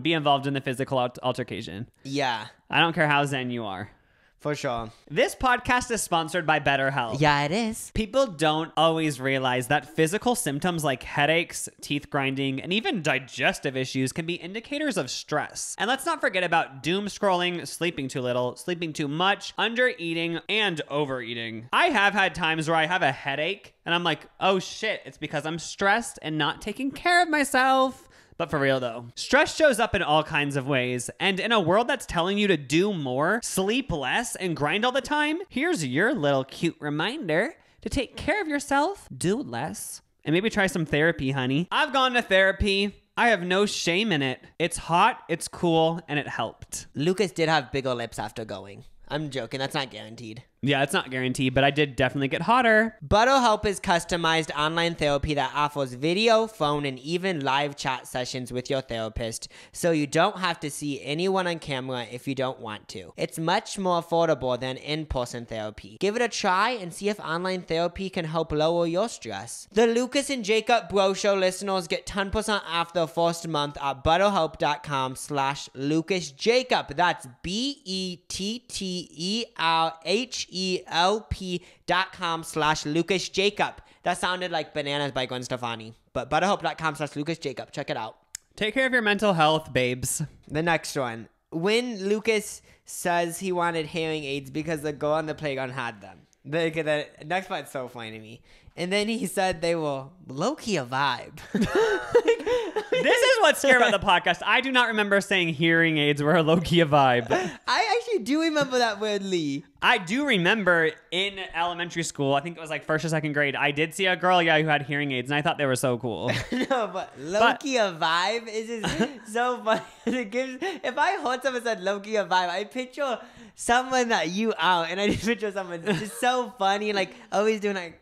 be involved in the physical altercation. Yeah. I don't care how zen you are. For sure. This podcast is sponsored by BetterHelp. Yeah, it is. People don't always realize that physical symptoms like headaches, teeth grinding, and even digestive issues can be indicators of stress. And let's not forget about doom scrolling, sleeping too little, sleeping too much, under-eating, and overeating. I have had times where I have a headache, and I'm like, oh shit, it's because I'm stressed and not taking care of myself. But for real though, stress shows up in all kinds of ways, and in a world that's telling you to do more, sleep less, and grind all the time, here's your little cute reminder to take care of yourself, do less, and maybe try some therapy, honey. I've gone to therapy. I have no shame in it. It's hot, it's cool, and it helped. Lucas did have bigger lips after going. I'm joking. That's not guaranteed. Yeah, it's not guaranteed, but I did definitely get hotter. BetterHelp is customized online therapy that offers video, phone, and even live chat sessions with your therapist, so you don't have to see anyone on camera if you don't want to. It's much more affordable than in-person therapy. Give it a try and see if online therapy can help lower your stress. The Lucas and Jacob Bro Show listeners get 10% off their first month at BetterHelp.com/LucasJacob. That's BetterHelp.com/LucasJacob. That sounded like Bananas by Gwen Stefani, but BetterHelp.com/LucasJacob. Check it out. Take care of your mental health, babes. The next one. When Lucas says he wanted hearing aids because the girl on the playground had them. The next part's so funny to me. And then he said they were low-key a vibe. This is what's scary about the podcast. I do not remember saying hearing aids were a low-key a vibe. I actually do remember that word, Lee. I do remember in elementary school, I think it was like first or second grade, I did see a girl, who had hearing aids, and I thought they were so cool. No, but low-key a vibe is just so funny. If I heard someone said low-key a vibe, I picture someone that you out, and I just picture someone just so funny, like always doing like,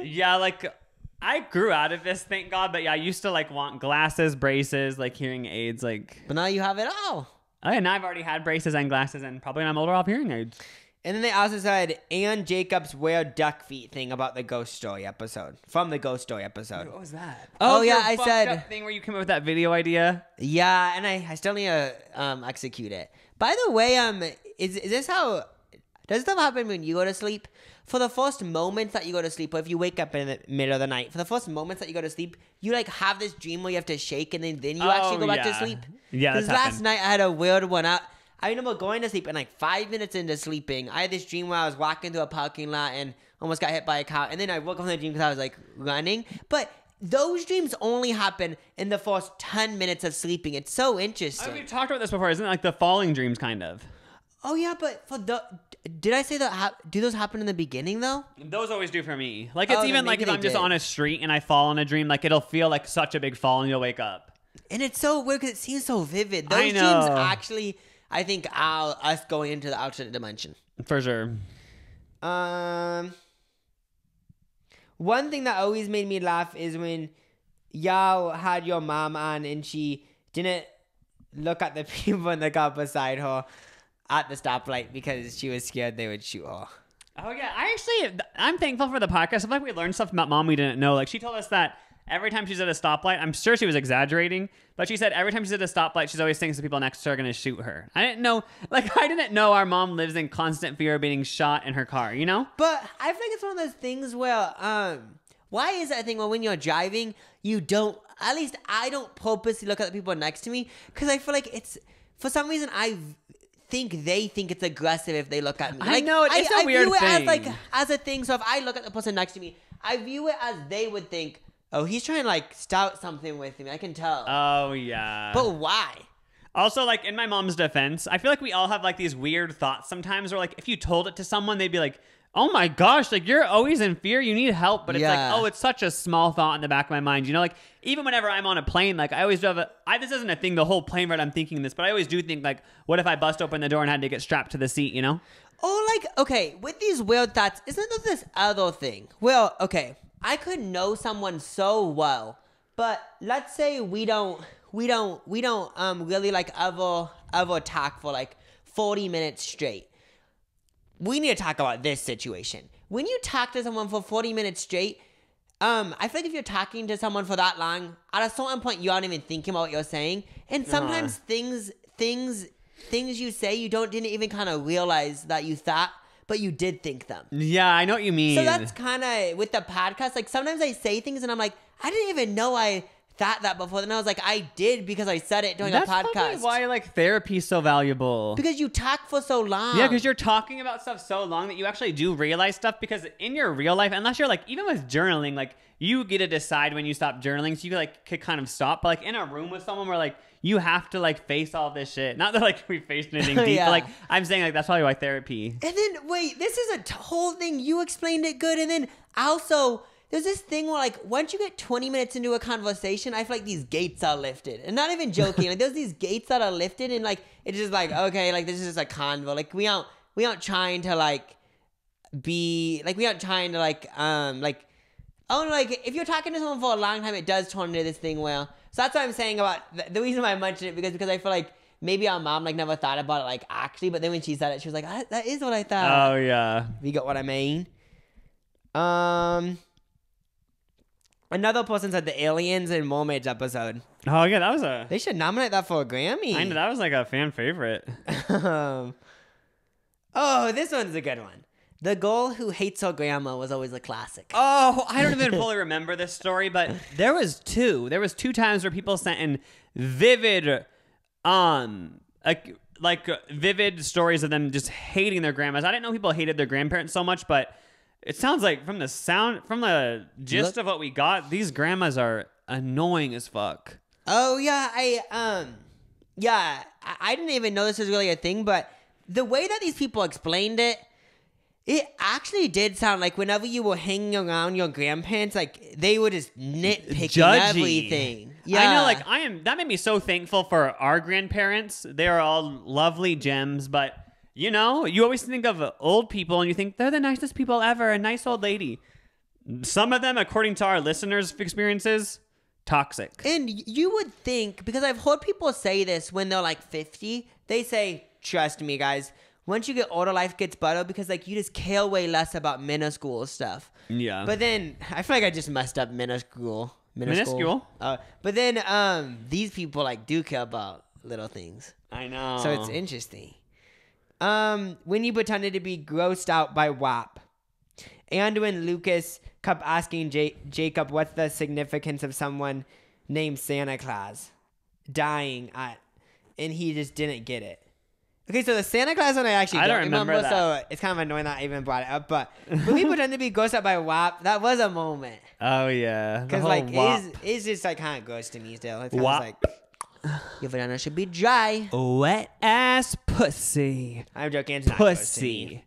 Yeah, like I grew out of this, thank God. But yeah, I used to like want glasses, braces, like hearing aids, like. But now you have it all. Oh yeah, now I've already had braces and glasses, and probably when I'm older, I'll have hearing aids. And then they also said Ann Jacobs' weird duck feet thing about the ghost story episode. From the ghost story episode. What was that? Oh, yeah, your I fucked said- up thing where you came up with that video idea. Yeah, and I still need to execute it. By the way, is this how... Does stuff happen when you go to sleep? For the first moments that you go to sleep, or if you wake up in the middle of the night, for the first moments that you go to sleep, you like have this dream where you have to shake and then you actually go back to yeah. sleep. Yeah, Because that's last happened. night I had a weird one. I remember going to sleep and like 5 minutes into sleeping, I had this dream where I was walking through a parking lot and almost got hit by a car. And then I woke up from the dream because I was like running. But those dreams only happen in the first 10 minutes of sleeping. It's so interesting. We've talked about this before. Isn't it like the falling dreams kind of? Oh yeah, but did I say that? Do those happen in the beginning though? Those always do for me. Like it's Oh, then even like maybe if they I'm just did. on a street and I fall in a dream, like it'll feel like such a big fall and you'll wake up. And it's so weird because it seems so vivid. Those I dreams know. actually, I think, are us going into the alternate dimension. For sure. One thing that always made me laugh is when y'all had your mom on and she didn't look at the people in the car beside her at the stoplight because she was scared they would shoot her. Oh yeah, I'm thankful for the podcast. I feel like we learned stuff about mom we didn't know. Like she told us that every time she's at a stoplight, I'm sure she was exaggerating, but she said every time she's at a stoplight, she's always thinks the people next to her are gonna shoot her. I didn't know our mom lives in constant fear of being shot in her car, you know? But I feel like it's one of those things where, why is that a thing where when you're driving, you don't, at least I don't purposely look at the people next to me, because I feel like it's, for some reason, I think they think it's aggressive if they look at me. I know, it's a weird view it thing. as a thing, so if I look at the person next to me, I view it as they would think, oh, he's trying to like start something with me, I can tell. Oh yeah. But why? Also, like, in my mom's defense, I feel like we all have, like, these weird thoughts sometimes where, like, if you told it to someone, they'd be like, oh my gosh, like, you're always in fear, you need help. But it's Yeah. like, oh, it's such a small thought in the back of my mind. You know, like, even whenever I'm on a plane, like, I always do have this isn't a thing the whole plane ride I'm thinking this, but I always do think, like, what if I bust open the door and had to get strapped to the seat, you know? Or like, okay, with these weird thoughts, isn't there this other thing? Well, okay, I could know someone so well, but let's say we don't really like ever talk for like 40 minutes straight. We need to talk about this situation. When you talk to someone for 40 minutes straight, I feel like if you're talking to someone for that long, at a certain point you aren't even thinking about what you're saying, and sometimes things you say you didn't even kind of realize that you thought, but you did think them. Yeah, I know what you mean. So that's kind of with the podcast. Like sometimes I say things and I'm like, I didn't even know I thought that before. Then I was like, I did because I said it during That's a podcast. probably why, like, therapy's so valuable. Because you talk for so long. Yeah, because you're talking about stuff so long that you actually do realize stuff. Because in your real life, unless you're like, even with journaling, like you get to decide when you stop journaling, so you like could kind of stop. But like in a room with someone where like you have to like face all this shit. Not that like we faced anything deep, Yeah. but like I'm saying like that's probably why therapy. And then wait, this is a whole thing. You explained it good, and then also there's this thing where like once you get 20 minutes into a conversation, I feel like these gates are lifted, and not even joking. Like there's these gates that are lifted, and like it's just like okay, like this is just a convo. Like we aren't trying to like be like we aren't trying to like oh no, like if you're talking to someone for a long time, it does turn into this thing where. So that's what I'm saying about the reason why I mentioned it because I feel like maybe our mom like never thought about it like actually, but then when she said it, she was like, that is what I thought. Oh yeah. You got what I mean? Another person said the Aliens and Mermaids episode. Oh yeah, that was They should nominate that for a Grammy. I know that was like a fan favorite. Oh, this one's a good one. The girl who hates her grandma was always a classic. Oh, I don't even fully remember this story, but there was two times where people sent in vivid, vivid stories of them just hating their grandmas. I didn't know people hated their grandparents so much, but it sounds like from the gist of what we got, these grandmas are annoying as fuck. Oh yeah, I didn't even know this was really a thing, but the way that these people explained it, it actually did sound like whenever you were hanging around your grandparents, like they were just nitpicking Judgy. everything. Yeah, I know, that made me so thankful for our grandparents. They are all lovely gems, but you know, you always think of old people and you think they're the nicest people ever, a nice old lady. Some of them, according to our listeners' experiences, toxic. And you would think, because I've heard people say this when they're like 50, they say, trust me, guys, once you get older, life gets better because like you just care way less about minuscule stuff. Yeah. But then I feel like I just messed up minuscule. Minuscule? But then these people like do care about little things. I know. So it's interesting. When you pretended to be grossed out by WAP, and when Lucas kept asking Jacob what's the significance of someone named Santa Claus dying and he just didn't get it. Okay, so the Santa Claus one I don't remember that. So it's kind of annoying that I even brought it up. But when we pretend to be grossed out by WAP, that was a moment. Oh yeah, because like it's just like kind of gross to me still. It's WAP. like your vagina should be dry. Wet ass pussy. I'm joking. It's not gross to me.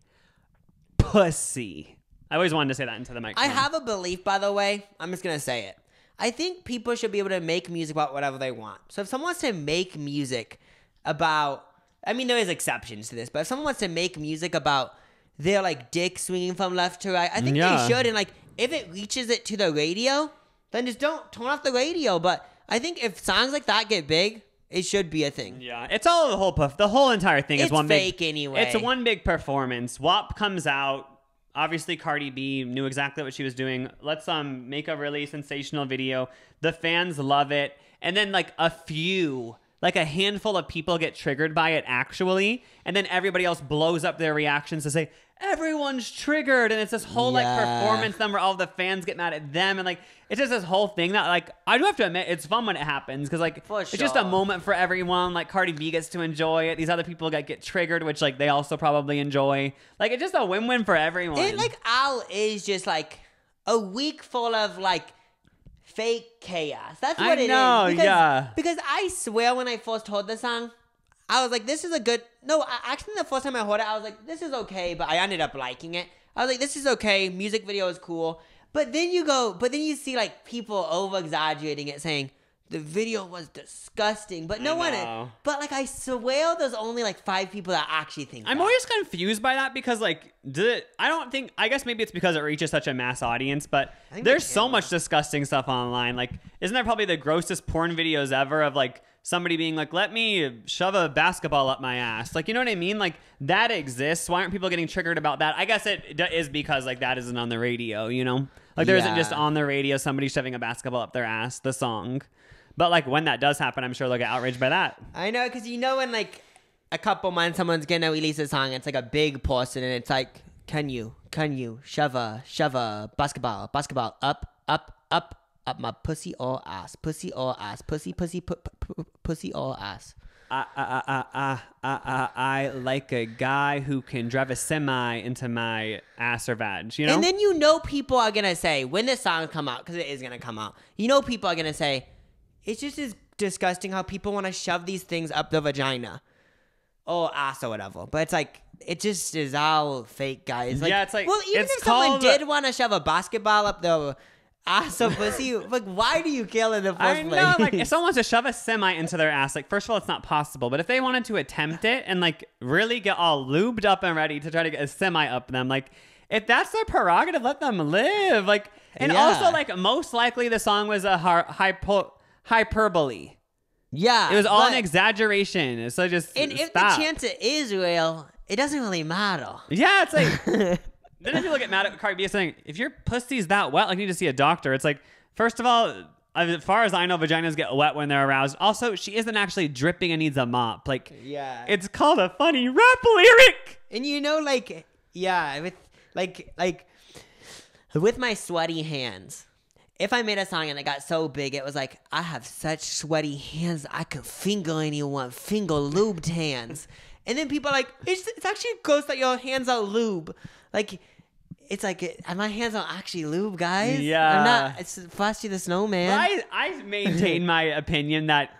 Pussy. I always wanted to say that into the microphone. I have a belief, by the way. I'm just going to say it. I think people should be able to make music about whatever they want. So if someone wants to make music about, I mean, there is exceptions to this, but if someone wants to make music about their like dick swinging from left to right, I think they should. And like, if it reaches it to the radio, then just don't turn off the radio. But I think if songs like that get big, it should be a thing. Yeah, it's all the whole entire thing is one fake big anyway. It's a one big performance. WAP comes out. Obviously, Cardi B knew exactly what she was doing. Let's make a really sensational video. The fans love it, and then like a handful of people get triggered by it actually, and then everybody else blows up their reactions to say everyone's triggered, and it's this whole like performance thing where all the fans get mad at them, and like it's just this whole thing that like I do have to admit it's fun when it happens because like it's just a moment for everyone. Like Cardi B gets to enjoy it, these other people get triggered, which like they also probably enjoy. Like it's just a win-win for everyone. It like is just like a week full of like fake chaos. That's what it is. Because I swear when I first heard the song, I was like, this is a good... No, actually the first time I heard it, I was like, this is okay, but I ended up liking it. I was like, this is okay, music video is cool. But then you see like people over-exaggerating it, saying, the video was disgusting. But but like I swear there's only like 5 people that actually think I'm that. always confused by that because like, I guess maybe it's because it reaches such a mass audience, but there's so much disgusting stuff online. Like, isn't that probably the grossest porn videos ever of like, somebody being like, let me shove a basketball up my ass. Like, you know what I mean? Like, that exists. Why aren't people getting triggered about that? I guess it is because, like, that isn't on the radio, you know? Like, there isn't just on the radio somebody shoving a basketball up their ass, the song. But, like, when that does happen, I'm sure they'll get outraged by that. I know, because you know when, like, a couple months someone's going to release a song, it's like a big person, and it's like, can you shove a basketball up my pussy or ass, pussy or ass, pussy or ass. I like a guy who can drive a semi into my ass or vag, you know? And then people are going to say, when this song come out, because it is going to come out, people are going to say, it's just as disgusting how people want to shove these things up the vagina or ass or whatever. But it's like, it just is all fake, guys. Like, yeah, it's like, well, even if someone did want to shove a basketball up the ass of pussy, like, why do you kill in the first place? I know, like, if someone wants to shove a semi into their ass, like, first of all, it's not possible. But if they wanted to attempt it and, like, really get all lubed up and ready to try to get a semi up them, like, if that's their prerogative, let them live. Like, and also, like, most likely the song was a hyperbole. Yeah. It was all an exaggeration. So just and if the chance it is real, it doesn't really matter. Yeah, it's like... Then if people get mad at Cardi B saying, if your pussy's that wet, like you need to see a doctor. It's like, first of all, as far as I know, vaginas get wet when they're aroused. Also, she isn't actually dripping and needs a mop. Like, yeah, it's called a funny rap lyric. And you know, like, yeah, with with my sweaty hands, if I made a song and it got so big, it was like, I have such sweaty hands, I could finger anyone, finger lubed hands. And then people are like, it's actually gross that your hands are lube. Like, it's like, my hands aren't actually lube, guys. Yeah. I'm not, it's Frosty the Snowman. I maintain my opinion that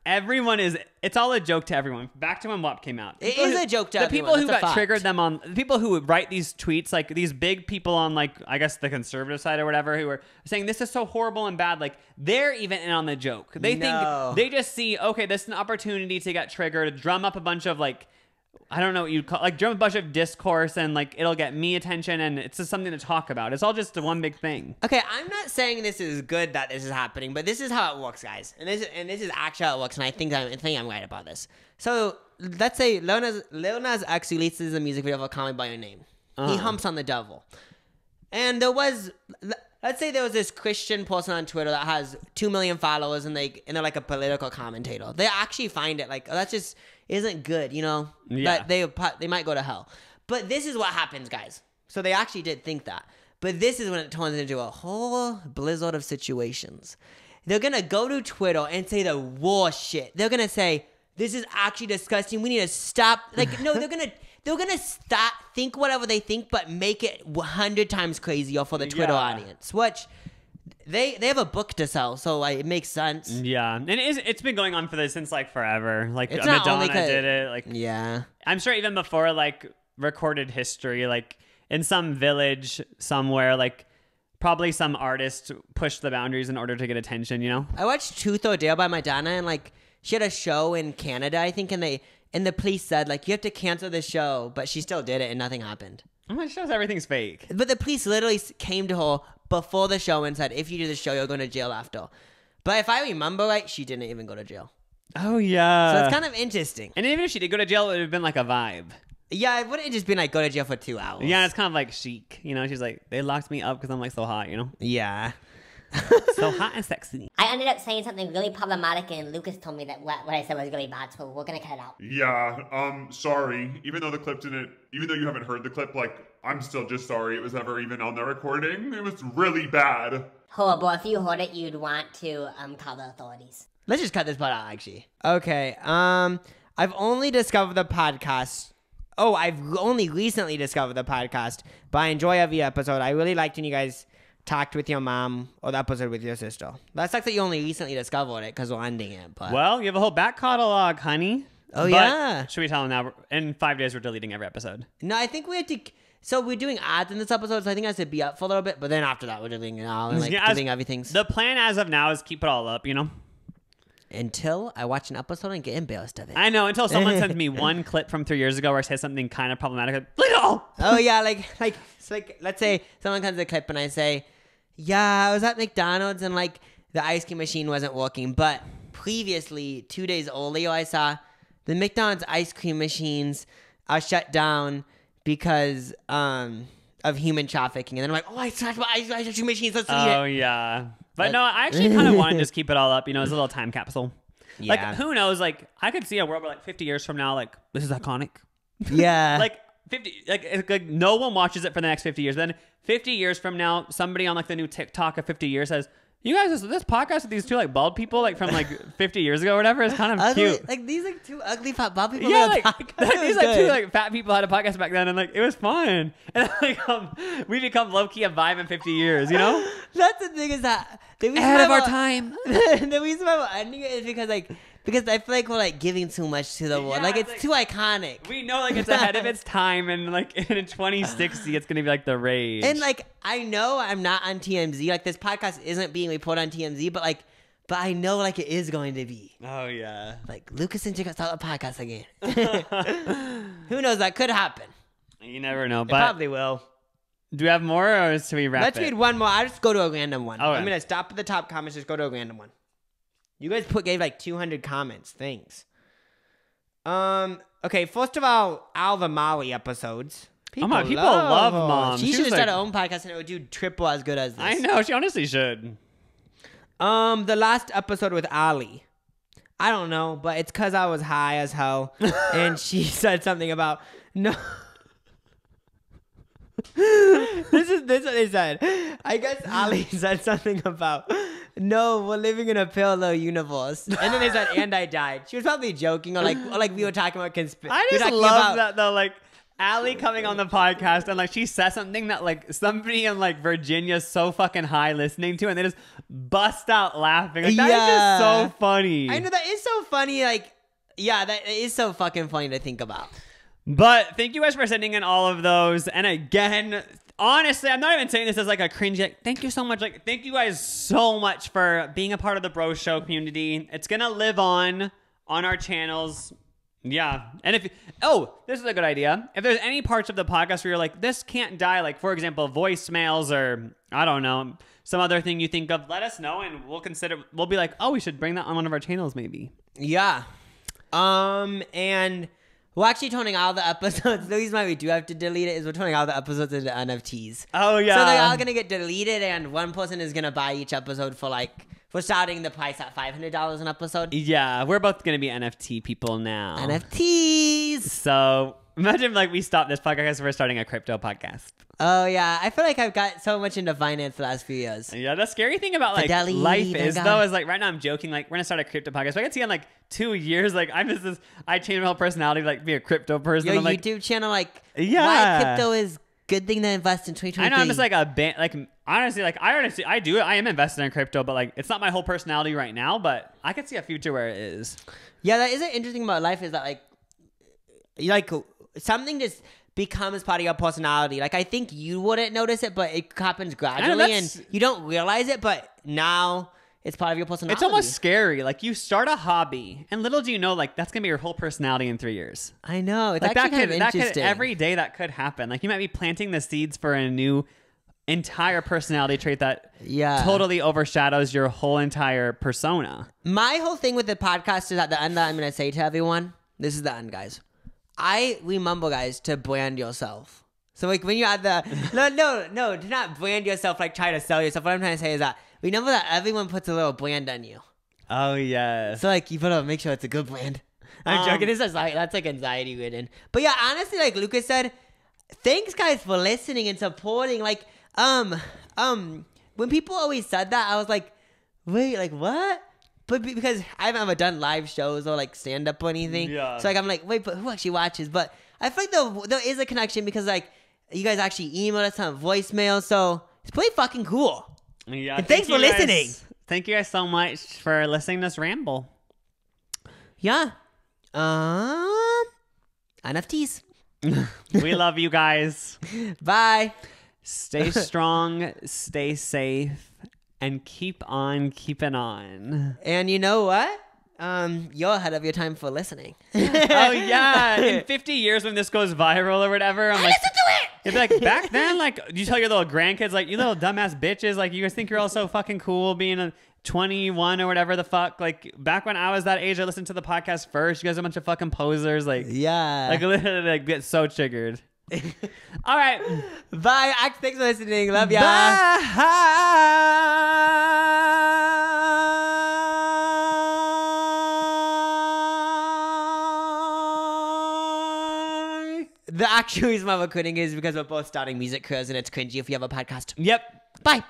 everyone it's all a joke to everyone. Back to when WAP came out. It is a joke to the everyone. people who That's a got fact. triggered them on, the people who would write these tweets, like these big people on like, I guess the conservative side or whatever, who are saying this is so horrible and bad. Like they're even in on the joke. They No. think, they just see, okay, this is an opportunity to get triggered, drum up a bunch of like, I don't know what you'd call, like drum a bunch of discourse and like it'll get me attention and it's just something to talk about. It's all just one big thing. Okay, I'm not saying this is good that this is happening, but this is how it works, guys. And this is actually how it works, and I think I'm right about this. So let's say Lil Nas X releases a music video for "Call Me by Your Name." He humps on the devil, and let's say there was this Christian person on Twitter that has 2 million followers, and they're like a political commentator. They actually find it like, oh, that just isn't good, you know? Yeah. That they might go to hell. But this is what happens, guys. So they actually did think that. But this is when it turns into a whole blizzard of situations. They're gonna go to Twitter and say the worst shit. They're gonna say, this is actually disgusting. We need to stop. Like, no, they're gonna stop, think whatever they think, but make it 100 times crazier for the Twitter audience. Which they have a book to sell, so like, it makes sense. Yeah, and it's been going on for this since like forever. Like It's not only Madonna 'cause- did it. Like Yeah. I'm sure even before like recorded history, like in some village somewhere, like probably some artist pushed the boundaries in order to get attention. You know? I watched Truth or Dare by Madonna, and like she had a show in Canada, I think, and the police said like, you have to cancel the show, but she still did it and nothing happened. It shows everything's fake. But the police literally came to her before the show and said, if you do the show, you're going to jail after. But if I remember right, she didn't even go to jail. Oh yeah. So it's kind of interesting. And even if she did go to jail, it would have been like a vibe. Yeah, it wouldn't just been like, go to jail for 2 hours. Yeah, it's kind of like chic. You know, she's like, they locked me up because I'm like so hot. You know, Yeah. so hot and sexy. I ended up saying something really problematic, and Lucas told me that what I said was really bad, so we're gonna cut it out. Yeah, sorry. Even though you haven't heard the clip, like, I'm still just sorry it was ever even on the recording. It was really bad. Horrible. If you heard it, you'd want to call the authorities. Let's just cut this part out, actually. Okay. I've only discovered the podcast. Oh, I've only recently discovered the podcast, but I enjoy every episode. I really liked when you guys talked with your mom or the episode with your sister. That sucks that you only recently discovered it because we're ending it. But Well, you have a whole back catalog, honey. Oh, But yeah. Should we tell them now? In 5 days, we're deleting every episode. No, I think we had to. So we're doing ads in this episode, so I think I should be up for a little bit. But then after that, we're deleting it all and like Yeah, deleting everything. The plan as of now is keep it all up, you know? Until I watch an episode and get embarrassed of it. I know, until someone sends me one clip from 3 years ago where I said something kind of problematic. Like, delete it all! Oh yeah, it's like let's say someone comes to the clip and I say, yeah, I was at McDonald's and like the ice cream machine wasn't working, but previously 2 days earlier I saw the McDonald's ice cream machines are shut down because of human trafficking, and then I'm like, oh, I talked about ice cream machines. Let's delete Oh, it. yeah. But no, I actually kind of want to just keep it all up, you know, as a little time capsule. Yeah. Like, who knows? Like, I could see a world where, like, 50 years from now, like, this is iconic. Yeah, Like, 50, like no one watches it for the next 50 years. Then 50 years from now, somebody on, like, the new TikTok of 50 years says, you guys, this podcast with these two, like, bald people, like, from, like, 50 years ago or whatever is kind of ugly, cute. like these like two ugly fat bald people. Yeah, on a like podcast. It these was like two good. like fat people had a podcast back then, and like it was fun. And like we become low key a vibe in 50 years, you know? That's the thing is that the reason Ahead of why our we're- time. The reason why we're ending it is because I feel like we're like giving too much to the world. Yeah, Like it's it's too iconic. We know like it's ahead of its time, and like in 2060, it's gonna be like the rage. And like I know I'm not on TMZ. Like this podcast isn't being reported on TMZ, but I know like it is going to be. oh yeah, Like Lucas and Jacob start a podcast again. Who knows? That could happen. you never know. It But probably will. do we have more, or should we wrap Let's it? read one more. I'll just go to a random one. Okay. I'm gonna stop at the top comments. Just go to a random one. You guys gave like 200 comments. Thanks. Okay. First of all the Molly episodes. People love her. Mom. She She should was start like- her own podcast and it would do triple as good as this. I know she honestly should. The last episode with Ali. I don't know, but it's because I was high as hell, and she said something about no. This is what they said. I guess Ali said something about, no, we're living in a parallel universe. And then they said, and I died. She was probably joking, or like we were talking about conspiracy. I just love that though, like Allie coming on the podcast and like she says something that like somebody in like Virginia is so fucking high listening to, and they just bust out laughing. Like, that is just so funny. I know, that is so funny. Like, yeah, that is so fucking funny to think about. But thank you guys for sending in all of those. And again, honestly, I'm not even saying this as like a cringe. Like, thank you so much. Like, thank you guys so much for being a part of the Bro Show community. It's gonna live on our channels. Yeah. And if this is a good idea. If there's any parts of the podcast where you're like, this can't die, like for example, voicemails or I don't know, some other thing you think of, let us know and we'll be like, oh, we should bring that on one of our channels maybe. Yeah. And we're actually turning all the episodes. The reason why we do have to delete it is we're turning all the episodes into NFTs. Oh, yeah. So they're all going to get deleted, and one person is going to buy each episode for we're starting the price at $500 an episode. Yeah, we're both going to be NFT people now. NFTs. So imagine like we stopped this podcast because we're starting a crypto podcast. Oh, yeah. I feel like I've got so much into finance the last few years. Yeah, the scary thing about like Fidelity, life is though is like right now I'm joking, like we're gonna start a crypto podcast. But I can see in like 2 years, like I changed my whole personality to like be a crypto person. Your I'm like, YouTube channel, like, yeah, why crypto is good thing to invest in 2023. I know I'm just like a like honestly, like I do it. I am invested in crypto, but like it's not my whole personality right now. But I could see a future where it is. Yeah, that is an interesting about life is that like something just becomes part of your personality. Like I think you wouldn't notice it, but it happens gradually and you don't realize it, but now it's part of your personality. It's almost scary. Like you start a hobby and little do you know like that's gonna be your whole personality in 3 years. I know. It's like actually kind of interesting. Every day that could happen. Like you might be planting the seeds for a new entire personality trait that totally overshadows your whole entire persona. My whole thing with the podcast is at the end that I'm going to say to everyone, this is the end, guys. I remember, guys, to brand yourself. So, like, when you're at the... No, do not brand yourself, like, try to sell yourself. What I'm trying to say is that remember that everyone puts a little brand on you. Oh, yes. So, like, you better make sure it's a good brand. I'm joking. That's, like, anxiety-ridden. But, yeah, honestly, like Lucas said, thanks, guys, for listening and supporting. Like, when people always said that, I was like, wait, like, what? But because I haven't ever done live shows or like stand up or anything. Yeah. So like I'm like, wait, but who actually watches? But I feel like there is a connection because like you guys actually emailed us on voicemail, so it's pretty fucking cool. Yeah. And thanks for listening. Thank you guys so much for listening to us ramble. Yeah. NFTs. We love you guys. Bye. Stay strong, stay safe. And keep on keeping on. And you know what? You're ahead of your time for listening. Oh, yeah. In 50 years when this goes viral or whatever, I'm like... Listen to it! You'd be like, back then, like, you tell your little grandkids, like, you little dumbass bitches, like, you guys think you're all so fucking cool being a 21 or whatever the fuck. Like, back when I was that age, I listened to the podcast first. You guys are a bunch of fucking posers. Like, yeah. Like, literally, like, get so triggered. All right. Bye. Thanks for listening. Love ya. Bye. The actual reason why we're quitting is because we're both starting music careers and it's cringy if you have a podcast. Yep. Bye.